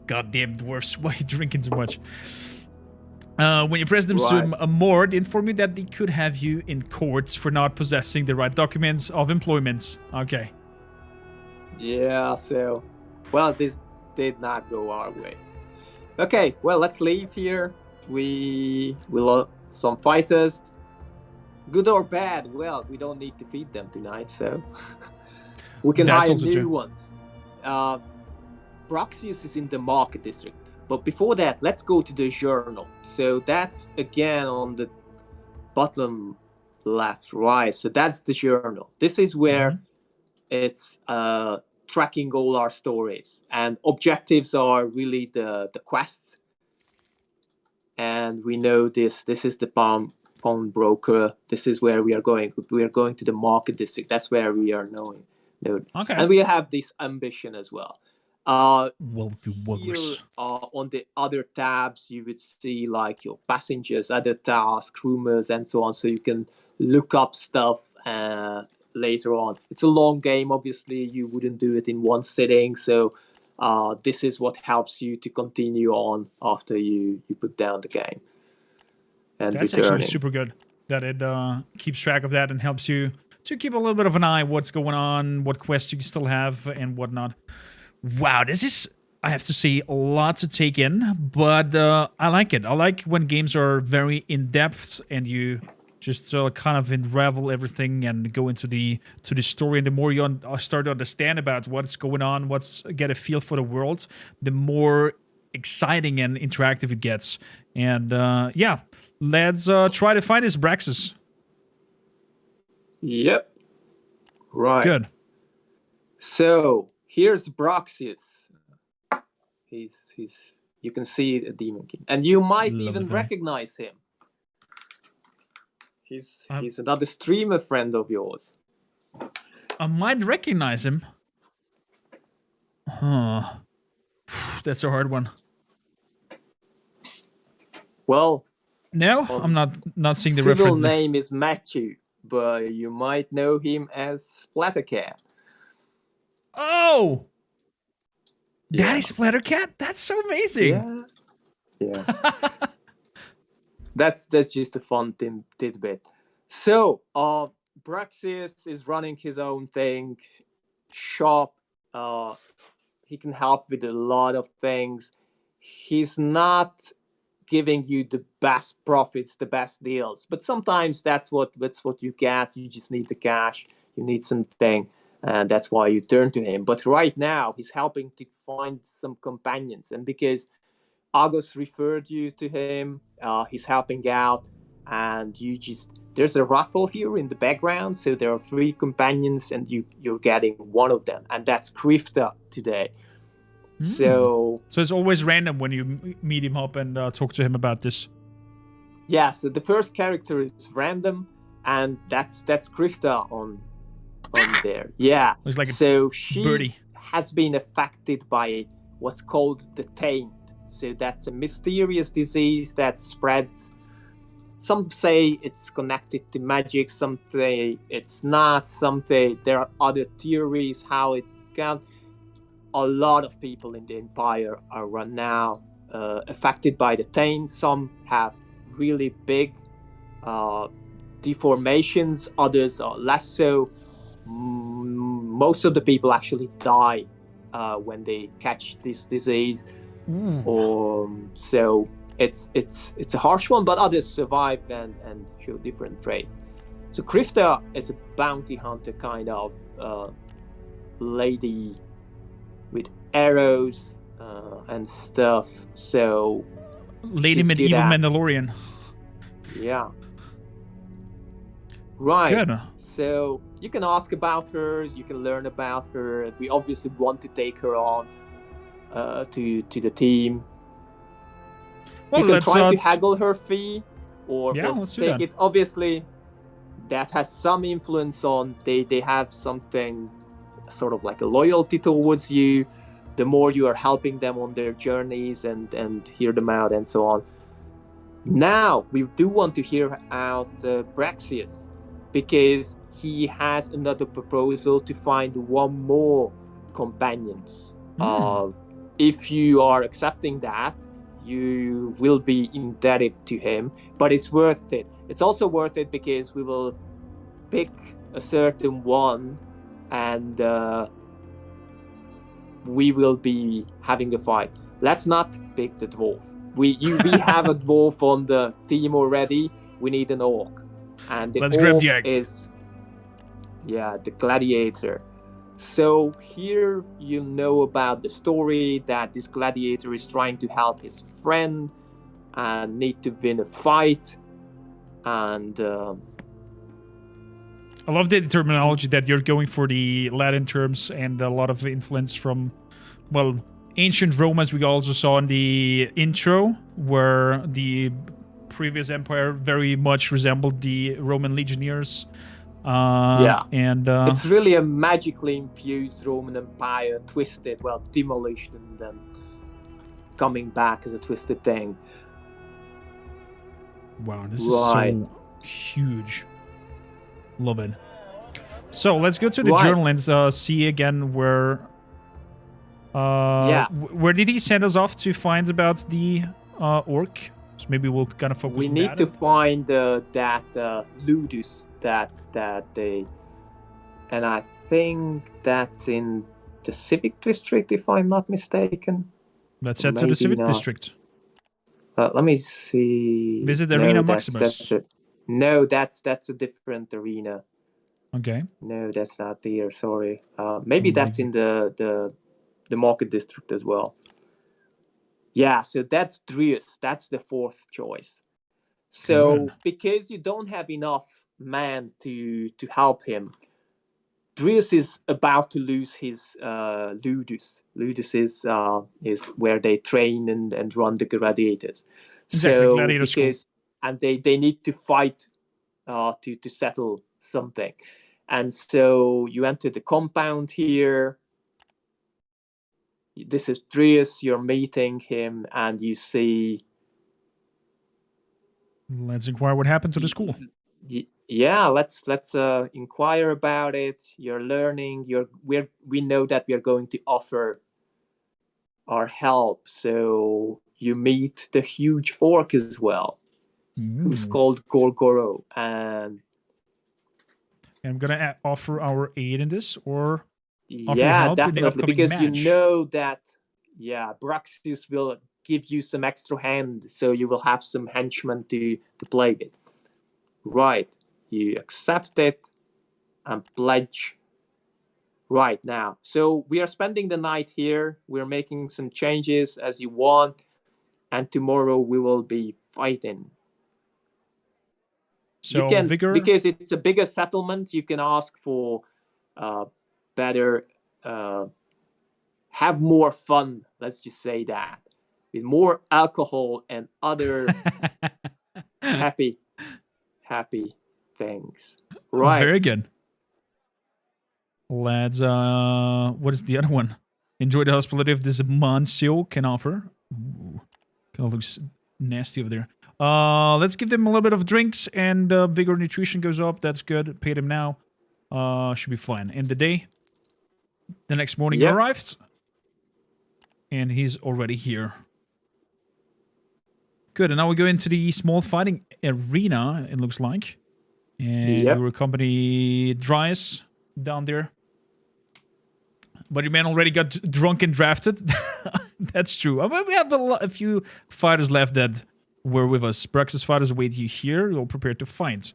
Goddamn dwarves, why are you drinking so much? When you press them some more, they inform you that they could have you in courts for not possessing the right documents of employment. Okay. Yeah, so... well, this did not go our way. Okay, well, let's leave here. We lost some fighters. Good or bad, well, we don't need to feed them tonight, so... we can hire new ones. Broxius is in the market district. But before that, let's go to the journal. So that's again on the bottom left, right. So that's the journal. This is where it's tracking all our stories, and objectives are really the quests. And we know this is the pawnbroker. This is where we are going. We are going to the market district. That's where we are known. Okay. And we have this ambition as well. Wagrus. Here on the other tabs, you would see like your passengers, other tasks, rumors, and so on. So you can look up stuff later on. It's a long game. Obviously, you wouldn't do it in one sitting. So this is what helps you to continue on after you put down the game. And that's returning. actually super good that it keeps track of that and helps you to keep a little bit of an eye what's going on, what quests you still have, and whatnot. Wow, this is, I have to say, a lot to take in, but I like it. I like when games are very in-depth and you just kind of unravel everything and go into the story. And the more you start to understand about what's going on, get a feel for the world, the more exciting and interactive it gets. And yeah, let's try to find this Braxis. Yep. Right. Good. So here's Braxis. He's you can see the Demon King, and you might even recognize him. He's another streamer friend of yours. I might recognize him. Huh. That's a hard one. Well, no, I'm not seeing the civil reference. Name is Matthew, but you might know him as Splattercat. Oh, yeah. That is Splattercat. That's so amazing. Yeah. That's just a fun tidbit. So, Braxis is running his own thing, shop. He can help with a lot of things. He's not giving you the best profits, the best deals, but sometimes that's what you get. You just need the cash. You need something, and that's why you turn to him. But right now, he's helping to find some companions, and because Argos referred you to him, he's helping out, and there's a Raffle here in the background, so there are 3 companions, and you're getting one of them, and that's Krifta today. So it's always random when you meet him up and talk to him about this. Yeah, so the first character is random, and that's Krifta on there. Yeah, Looks like so she birdie. has been affected by what's called the Taint. So that's a mysterious disease that spreads. Some say it's connected to magic, some say it's not, some say there are other theories how it can. A lot of people in the Empire are right now affected by the Taint. Some have really big deformations, others are less so. Most of the people actually die when they catch this disease. So it's a harsh one, but others survive and show different traits. So Krifta is a bounty hunter kind of lady with arrows and stuff. So Lady Medieval Mandalorian. Yeah. Right. Good. So you can ask about her, you can learn about her. We obviously want to take her on to the team. Well, you can try to haggle her fee or take it. Obviously, that has some influence on they have something sort of like a loyalty towards you. The more you are helping them on their journeys and hear them out and so on. Now we do want to hear out Braxius, because he has another proposal to find 1 more companions. If you are accepting that, you will be indebted to him, but it's worth it. It's also worth it because we will pick a certain one, and we will be having a fight. Let's not pick the dwarf. We have a dwarf on the team already. We need an orc, and the orc is the gladiator. So here you know about the story that this gladiator is trying to help his friend and need to win a fight. And I love the terminology that you're going for the Latin terms and a lot of influence from, well, ancient Rome, as we also saw in the intro, where the previous empire very much resembled the Roman legionnaires. And it's really a magically infused Roman Empire, twisted, well, demolished and then coming back as a twisted thing. Wow, this is so huge. Love it. So let's go to the journal and see again where. Where did he send us off to find about the orc? So maybe we'll kind of focus. We on need that. to find that ludus that they, and I think that's in the civic district, if I'm not mistaken. Let's head to the civic district. Let me see. Visit Arena Maximus. No, that's a different arena. Okay. No, that's not here. Sorry. Maybe that's in the market district as well. Yeah, so that's Drius. That's the fourth choice. So because you don't have enough man to help him, Drius is about to lose his ludus. Ludus is where they train and run the gladiators. Exactly, so gladiator school. And they need to fight to settle something. And so you enter the compound here. This is Drius, you're meeting him, and you see... Let's inquire what happened to the school. Yeah, let's inquire about it. You're learning. We know that we are going to offer our help. So you meet the huge orc as well, who's called Gorgoro, and I'm gonna offer our aid in this, or offer yeah, help definitely, in the upcoming because match. you know that Braxius will give you some extra hand, so you will have some henchmen to play with. Right. You accept it and pledge right now. So we are spending the night here. We're making some changes as you want. And tomorrow we will be fighting. So you can, vigor? Because it's a bigger settlement, you can ask for better, have more fun. Let's just say that. With more alcohol and other happy things. Right. Very good. Let's what is the other one? Enjoy the hospitality of this Mancio can offer. Ooh, kind of looks nasty over there. Let's give them a little bit of drinks, and vigor nutrition goes up. That's good. Pay them now. Should be fine. In the day, the next morning arrived, and he's already here. Good, and now we go into the small fighting arena, it looks like. And you accompany Drius down there. But your man already got drunk and drafted. That's true. We have a few fighters left that were with us. Brax's fighters await you here. You're prepared to fight.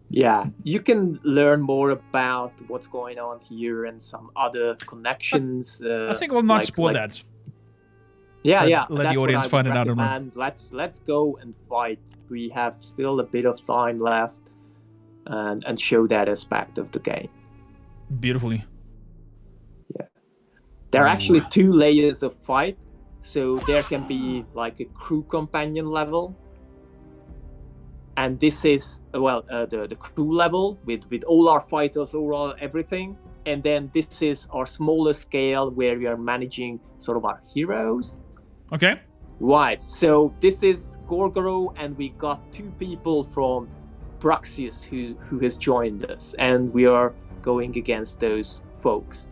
Yeah, you can learn more about what's going on here and some other connections. I think we'll not spoil that. Let the audience find it out. And let's go and fight. We have still a bit of time left, and show that aspect of the game. Beautifully. Yeah, there are actually 2 layers of fight, so there can be like a crew companion level, and this is the crew level with all our fighters, all everything, and then this is our smaller scale where we are managing sort of our heroes. Okay. Right, so this is Gorgoro, and we got 2 people from Braxius who has joined us, and we are going against those folks.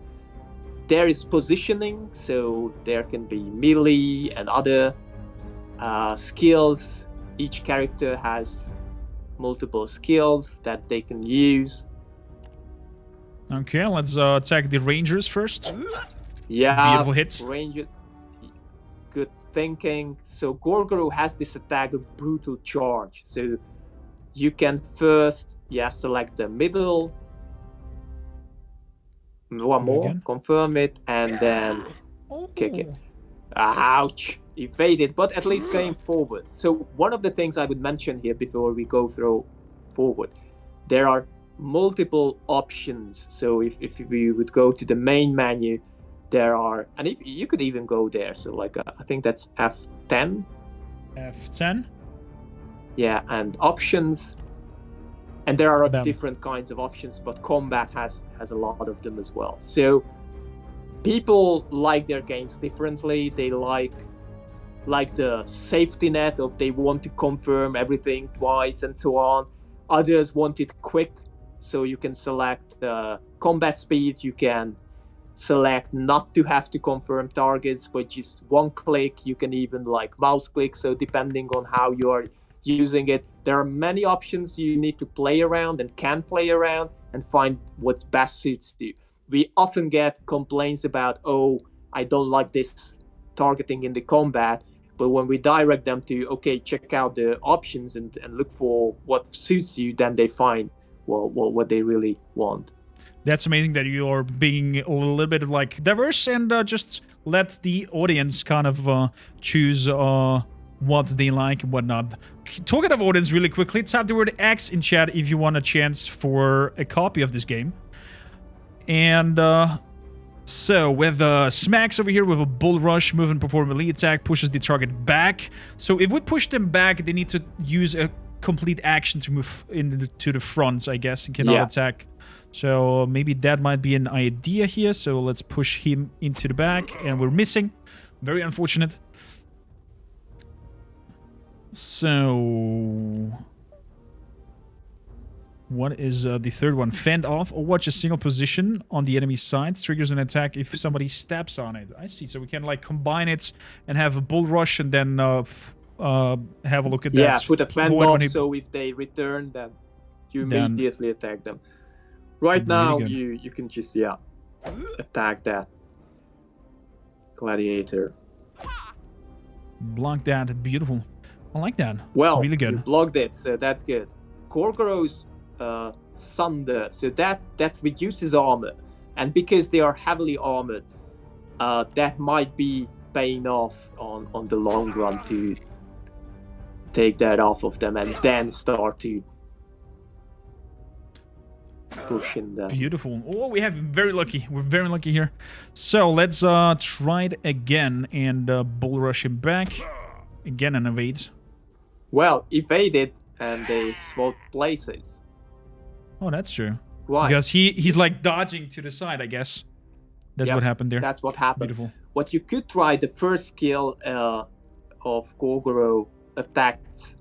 There is positioning, so there can be melee and other skills. Each character has multiple skills that they can use. Okay, let's attack the Rangers first. Yeah, beautiful hits. Rangers. Good thinking. So Gorgoro has this attack of brutal charge. So you can first select the middle One Do it more. again. Confirm it, and then kick it. Ouch! Evaded, but at least going forward. So one of the things I would mention here before we go through forward, there are multiple options. So if we would go to the main menu, there are, and if you could even go there. So like I think that's F10. F10. Yeah, and options. And there are Bam. different kinds of options, but combat has a lot of them as well. So people like their games differently. They like the safety net of they want to confirm everything twice and so on. Others want it quick, so you can select combat speed. You can select not to have to confirm targets, but just one click. You can even like mouse click. So depending on how you are using it, there are many options you need to play around and can play around and find what best suits you. We often get complaints about, oh, I don't like this targeting in the combat. But when we direct them to, okay, check out the options and look for what suits you, then they find what they really want. That's amazing that you are being a little bit like diverse and just let the audience kind of choose what they like and whatnot. Talking of audience really quickly, type the word X in chat if you want a chance for a copy of this game. And so we have smacks over here with a bull rush, move and perform melee attack, pushes the target back. So if we push them back, they need to use a complete action to move into the front, I guess, and cannot attack. So maybe that might be an idea here. So let's push him into the back, and we're missing. Very unfortunate. So what is the third one? Fend off or watch a single position on the enemy side. Triggers an attack if somebody steps on it. I see. So we can like combine it and have a bull rush and then have a look at that. Yeah, put a fend off so if they return, then you immediately attack them. Right now, you can just, attack that gladiator. Block that. Beautiful. I like that. Well, really good. You blocked it, so that's good. Gorgoro's Sunder, so that reduces armor. And because they are heavily armored, that might be paying off on the long run to take that off of them and then start to pushing them. Beautiful. Oh, we have very lucky. We're very lucky here. So let's try it again and bull rush him back. Again and evade. Well, evaded and they swap places. Oh, that's true. Why? Because he's like dodging to the side, I guess. That's what happened there. That's what happened. Beautiful. What you could try, the first skill of Gorgoro attacked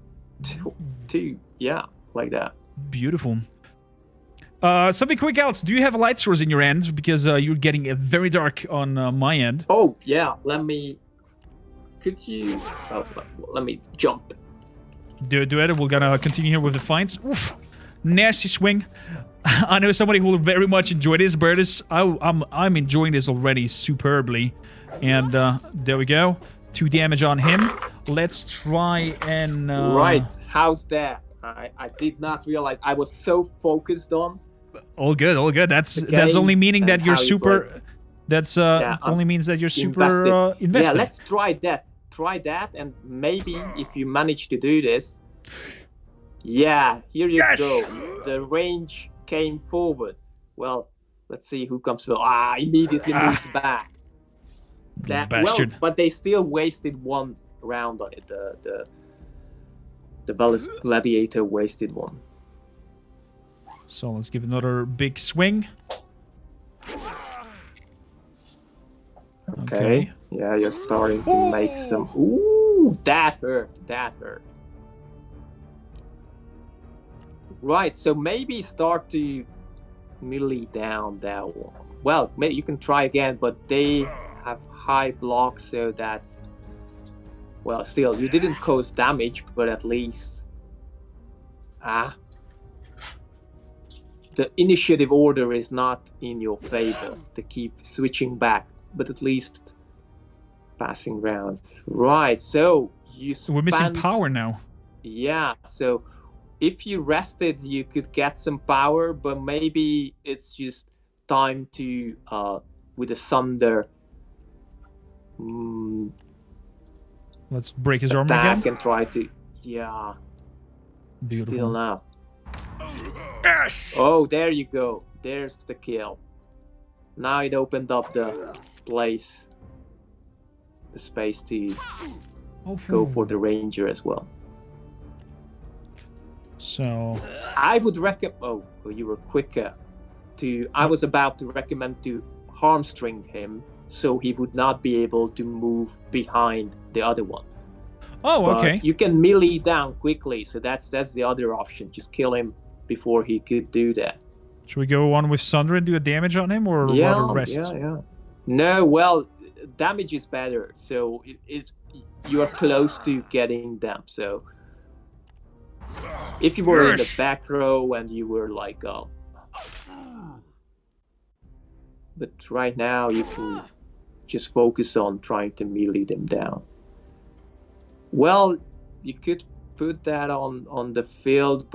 two. Yeah, like that. Beautiful. Something quick else. Do you have a light source in your end? Because you're getting very dark on my end. Oh, yeah. Let me... Could you... Oh, let me jump. Do it. We're gonna continue here with the fights. Oof. Nasty swing. I know somebody who will very much enjoy this, but I'm enjoying this already superbly. And there we go. 2 damage on him. Let's try and... Right. How's that? I did not realize. I was so focused on... All good. That's only meaning that you're super... That's only means that you're super invested. Yeah, let's try that. Try that, and maybe if you manage to do this... Yeah, here you go. The range came forward. Well, let's see who comes through. Immediately moved back. Bastard. Well, but they still wasted 1 round on it. The Valus Gladiator wasted 1. So let's give another big swing. Okay. Yeah, you're starting to make some... Ooh, that hurt. Right, so maybe start to melee down that one. Well, maybe you can try again, but they have high blocks, so that's... Well, still, you didn't cause damage, but at least... The initiative order is not in your favor to keep switching back, but at least passing rounds. Right, so you We're missing power now. Yeah, so if you rested, you could get some power, but maybe it's just time to with the thunder. Let's break his armor Attack again. and try to, yeah. Beautiful. Still now. Yes! Oh, there you go. There's the kill. Now it opened up the place, the space to go for the ranger as well. So I would recommend. Oh, you were quicker. I was about to recommend to harmstring him so he would not be able to move behind the other one. Oh, But okay. you can melee down quickly, so that's the other option. Just kill him before he could do that. Should we go on with Sunder and do a damage on him, or Yeah, rather rest? yeah. No, well, damage is better, so you are close to getting them. So if you were in the back row and you were like, but right now you can just focus on trying to melee them down. Well, you could put that on the field,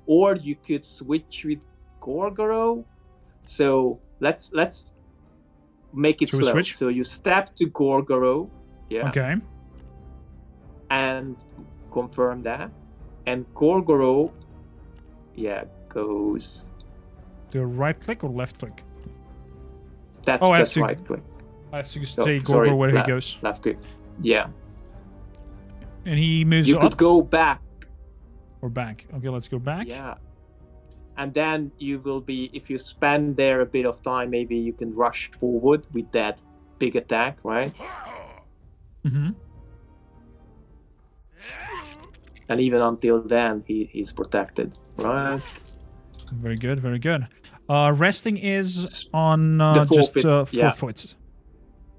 or you could switch with Gorgoro. So let's make it Should we slow. switch? So you step to Gorgoro, yeah, Okay. and confirm that, and Gorgoro, yeah, goes. Do right click or left click? That's Oh, I have just to- right click. I have to Oh, say sorry, Gorgo where left, he goes. Left click. Yeah. And he moves You up could go back. or back? Okay, let's go back. Yeah. And then you will be, if you spend there a bit of time, maybe you can rush forward with that big attack, right? Mm-hmm. And even until then, he's protected, right? Very good, very good. Resting is on The just forfeit, yeah. forfeit.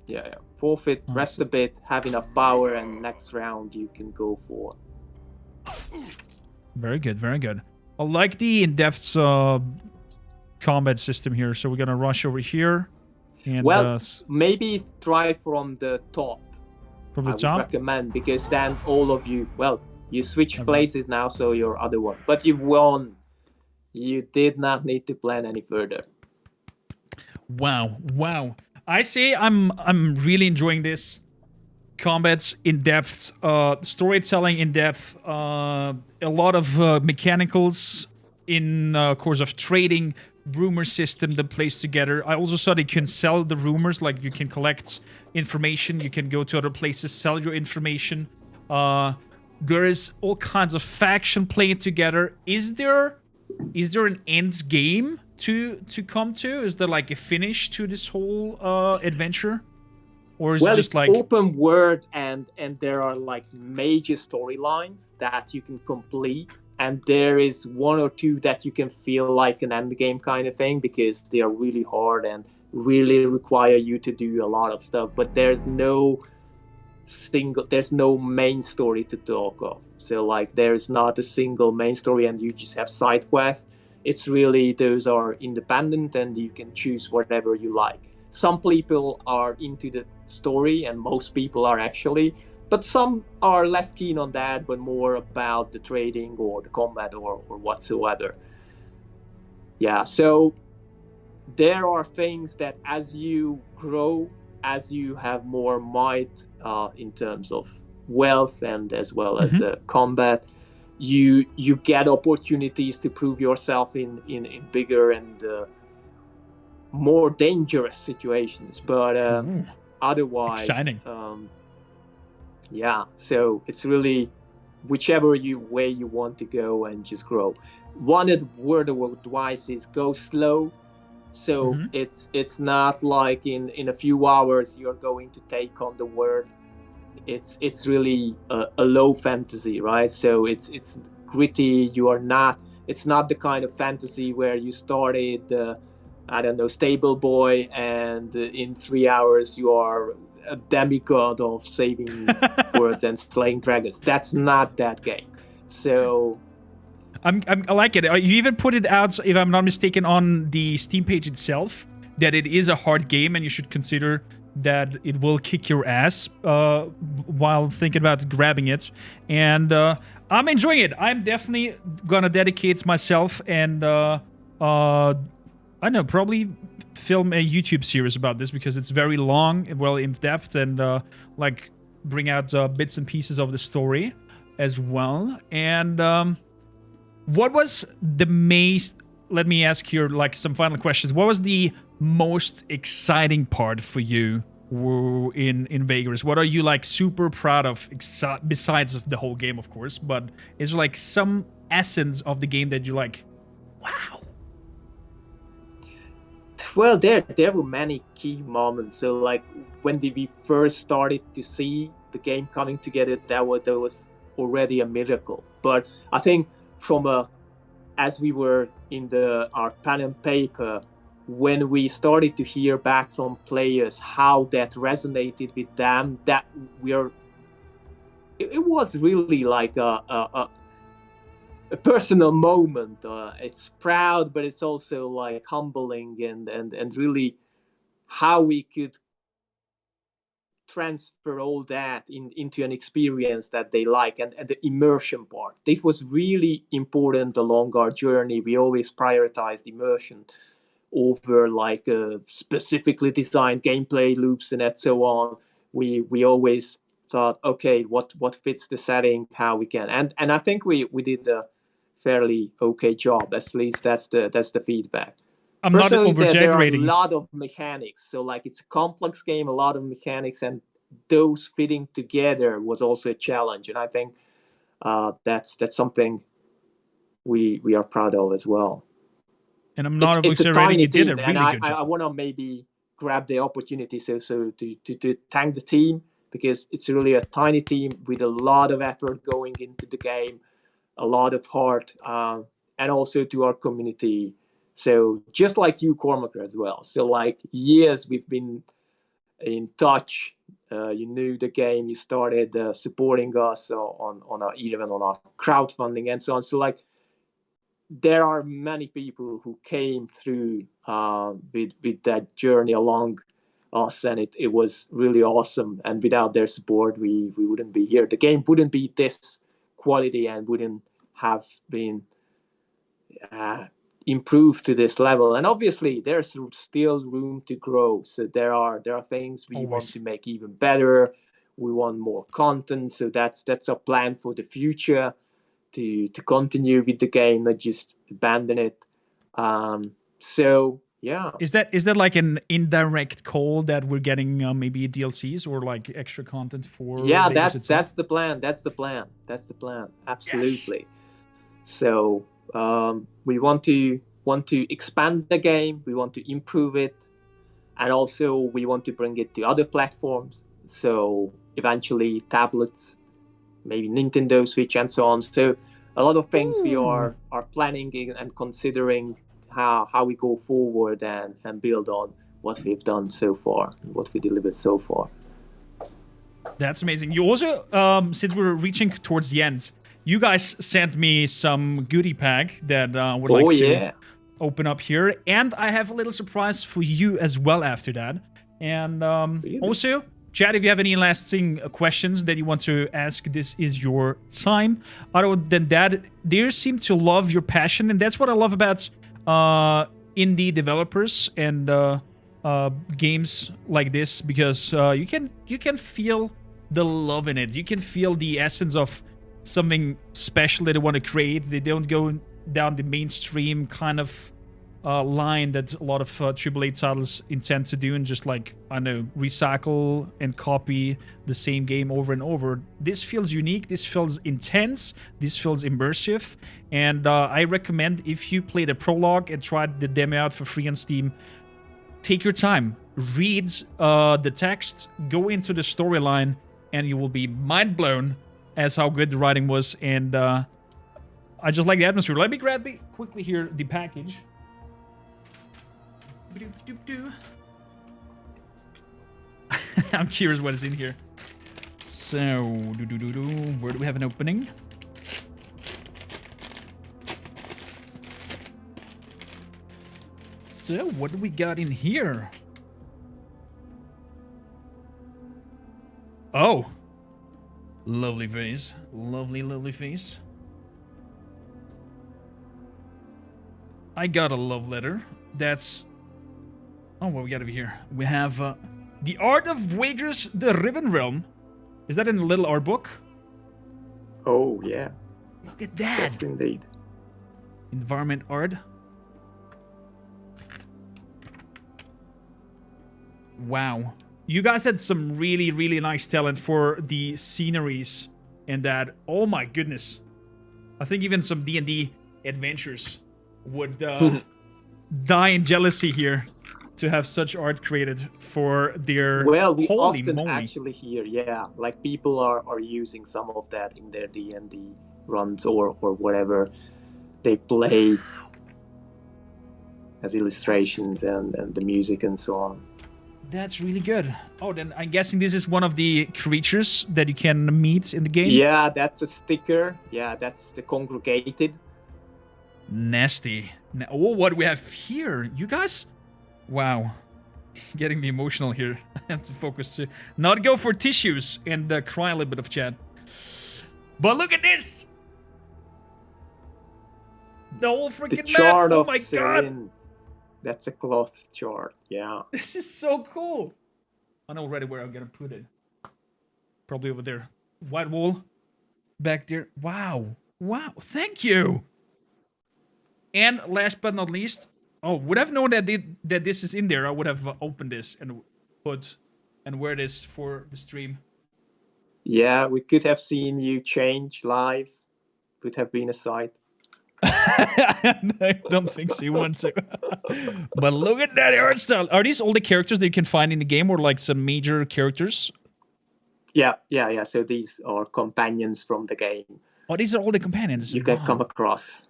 Yeah. Forfeit, rest a bit, have enough power, and next round you can go for. Very good, very good. I like the in-depth combat system here, so we're gonna rush over here. And, Well, maybe try from the top. from the I would top. recommend, because then all of you, well, you switch places now, so you're other one. But you won. You did not need to plan any further. Wow, wow. I say I'm really enjoying this. Combat's in depth, storytelling in depth, a lot of mechanicals in course of trading, rumor system that plays together. I also saw that you can sell the rumors, like you can collect information, you can go to other places, sell your information. There is all kinds of faction playing together. Is there an end game to come to? Is there like a finish to this whole adventure? Or is it just it's like open world, and there are like major storylines that you can complete, and there is one or two that you can feel like an end game kind of thing, because they are really hard and really require you to do a lot of stuff, but there's no main story to talk of. So like there's not a single main story and you just have side quests. It's really, those are independent and you can choose whatever you like. Some people are into the story, and most people are actually, but some are less keen on that, but more about the trading or the combat or whatsoever. Yeah, so there are things that as you grow, as you have more might in terms of wealth and as well as combat, you get opportunities to prove yourself in bigger and more dangerous situations, but otherwise exciting. Yeah, so it's really whichever way you want to go and just grow. One word of advice is go slow. So it's not like in a few hours you're going to take on the world. It's really a low fantasy, right? So it's gritty. It's not the kind of fantasy where you started I don't know, stable boy, and in 3 hours you are a demigod of saving worlds and slaying dragons. That's not that game. So I like it. You even put it out, if I'm not mistaken, on the Steam page itself, that it is a hard game and you should consider that it will kick your ass while thinking about grabbing it. And I'm enjoying it. I'm definitely gonna dedicate myself and I know, probably film a YouTube series about this because it's very long, well in depth, and like bring out bits and pieces of the story as well. And what was the most? Let me ask here, like some final questions. What was the most exciting part for you in Vagrus? What are you like super proud of, besides of the whole game, of course? But is there like some essence of the game that you like? Wow. Well, there were many key moments. So like when we first started to see the game coming together, that was already a miracle. But I think as we were in our pen and paper, when we started to hear back from players how that resonated with them, that it was really like a personal moment. It's proud, but it's also like humbling and really how we could transfer all that into an experience that they like, and the immersion part. This was really important along our journey. We always prioritized immersion over like specifically designed gameplay loops and so on. We always thought, okay, what fits the setting, how we can, and I think we did a fairly okay job. At least that's the feedback. I'm Personally, not over-exaggerating. there are a lot of mechanics, so like it's a complex game, a lot of mechanics, and those fitting together was also a challenge. And I think that's something we are proud of as well. And I'm not it's a over-exaggerating. tiny You did a team, really and good job. I want to maybe grab the opportunity to thank the team, because it's really a tiny team with a lot of effort going into the game, a lot of heart, and also to our community. So just like you, Cormac, as well. So like years we've been in touch. You knew the game. You started supporting us even on our crowdfunding and so on. So like there are many people who came through with that journey along us, and it was really awesome. And without their support, we wouldn't be here. The game wouldn't be this quality and wouldn't have been improved to this level. And obviously there's still room to grow, so there are things we want to make even better. We want more content, so that's a plan for the future, to continue with the game, not just abandon it. So yeah, is that like an indirect call that we're getting maybe DLCs or like extra content for Vagrus that's the plan. That's the plan. Absolutely. Yes. So we want to expand the game. We want to improve it, and also we want to bring it to other platforms. So eventually tablets, maybe Nintendo Switch, and so on. So a lot of things we are planning and considering how we go forward and build on what we've done so far, what we delivered so far. That's amazing. You also, since we're reaching towards the end, you guys sent me some goodie pack that I would like to open up here. And I have a little surprise for you as well after that. And also, Chad, if you have any lasting questions that you want to ask, this is your time. Other than that, they seem to love your passion. And that's what I love about indie developers and games like this, because you can feel the love in it. You can feel the essence of something special that they want to create. They don't go down the mainstream kind of line that a lot of AAA titles intend to do and just like, I know, recycle and copy the same game over and over. This feels unique, this feels intense, this feels immersive, and I recommend, if you play the prologue and tried the demo out for free on Steam, take your time, read the text, go into the storyline, and you will be mind blown as how good the writing was. And I just like the atmosphere. Let me grab quickly here the package. I'm curious what is in here. So, where do we have an opening? So, what do we got in here? Oh, lovely face. Lovely face. I got a love letter. That's... Oh, what we got over here? We have The Art of Vagrus, the Riven Realm. Is that in the little art book? Oh, yeah. Look at that. Yes, indeed. Environment art. Wow. You guys had some really, really nice talent for the sceneries and that. Oh my goodness. I think even some D&D adventures would die in jealousy here to have such art created for their... Well, we holy often moly. actually hear, yeah, like people are using some of that in their D&D runs or whatever they play as illustrations and the music and so on. That's really good. Oh, then I'm guessing this is one of the creatures that you can meet in the game? Yeah, that's a sticker. Yeah, that's the congregated. Nasty. Oh, what do we have here? You guys? Wow. Getting me emotional here. I have to focus to not go for tissues and cry a little bit of chat. But look at this! The whole freaking The map! chart Oh of my god! Serin. That's a cloth chart, yeah. This is so cool! I know already where I'm gonna put it. Probably over there. White wall. Back there. Wow. Wow. Thank you! And last but not least, oh, would have known that that this is in there, I would have opened this and put and wear this for the stream. Yeah, we could have seen you change live. Could have been a sight. I don't think she wants to. But look at that art style. Are these all the characters that you can find in the game or like some major characters? Yeah. So these are companions from the game. Oh, these are all the companions. You can come across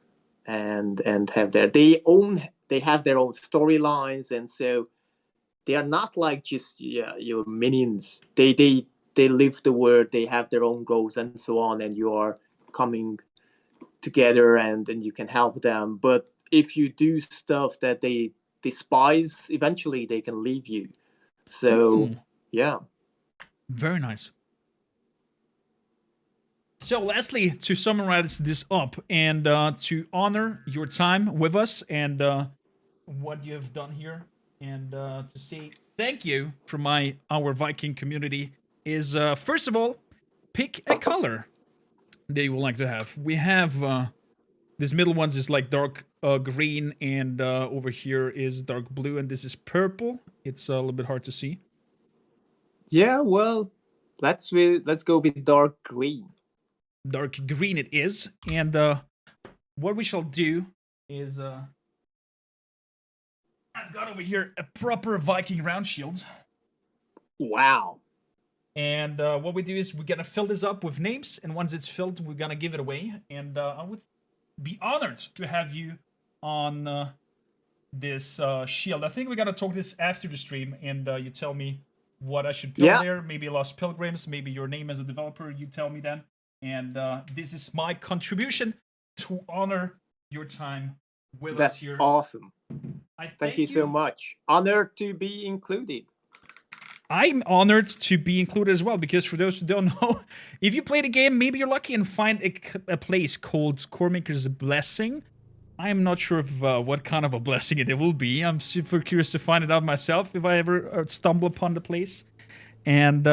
and have they have their own storylines, and so they are not like just your minions. They live the world, they have their own goals and so on, and you are coming together and you can help them. But if you do stuff that they despise, eventually they can leave you. So yeah. Very nice. So lastly, to summarize this up and to honor your time with us and what you have done here, and to say thank you from our Viking community is, first of all, pick a color that you would like to have. We have this middle one's is like dark green, and over here is dark blue, and this is purple. It's a little bit hard to see. Yeah, well, let's go with dark green. Dark green it is, and what we shall do is I've got over here a proper Viking round shield. Wow. And what we do is we're gonna fill this up with names, and once it's filled, we're gonna give it away. And I would be honored to have you on this shield. I think we're gonna talk this after the stream, and you tell me what I should build there. Maybe Lost Pilgrims, maybe your name as a developer, you tell me then. And this is my contribution to honor your time with us here. That's awesome. Thank you so much. Honored to be included. I'm honored to be included as well, because for those who don't know, if you play the game, maybe you're lucky and find a place called Coremaker's Blessing. I'm not sure of what kind of a blessing it will be. I'm super curious to find it out myself if I ever stumble upon the place. And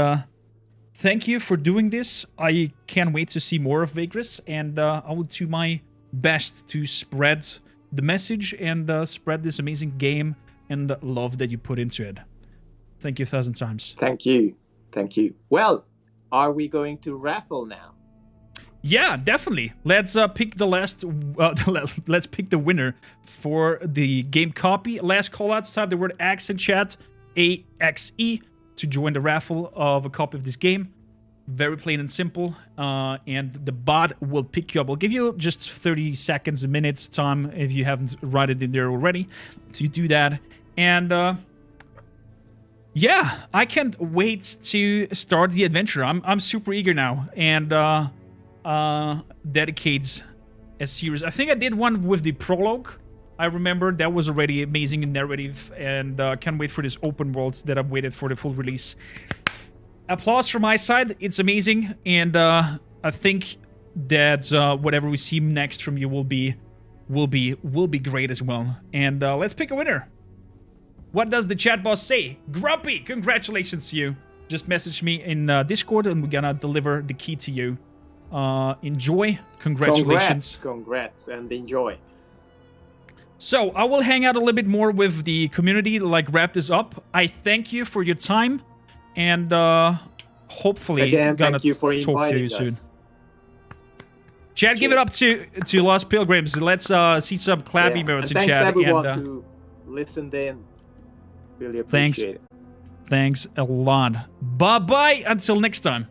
thank you for doing this. I can't wait to see more of Vagrus, and I will do my best to spread the message and spread this amazing game and the love that you put into it. Thank you 1,000 times. Thank you. Well, are we going to raffle now? Yeah, definitely. Let's pick the last. Let's pick the winner for the game copy. Last callouts. Type the word AXE in chat, AXE, to join the raffle of a copy of this game. Very plain and simple. And the bot will pick you up. I'll give you just 30 seconds, a minute's time if you haven't write it in there already. So you do that. And yeah, I can't wait to start the adventure. I'm super eager now. And dedicates a series. I think I did one with the prologue. I remember that was already amazing in narrative, and can't wait for this open world that I've waited for the full release. Applause from my side. It's amazing, and I think that whatever we see next from you will be will be great as well. And let's pick a winner. What does the chat boss say? Grumpy, congratulations to you. Just message me in Discord and we're gonna deliver the key to you. Enjoy. Congratulations. Congrats and enjoy. So I will hang out a little bit more with the community to like wrap this up. I thank you for your time, and hopefully Again, gonna thank you for talk to inviting you us. soon. Chat, give it up to Lost Pilgrims. Let's see some clap emotes in thanks chat. everyone And who listened in. Really appreciate it. thanks a lot. Bye bye. Until next time.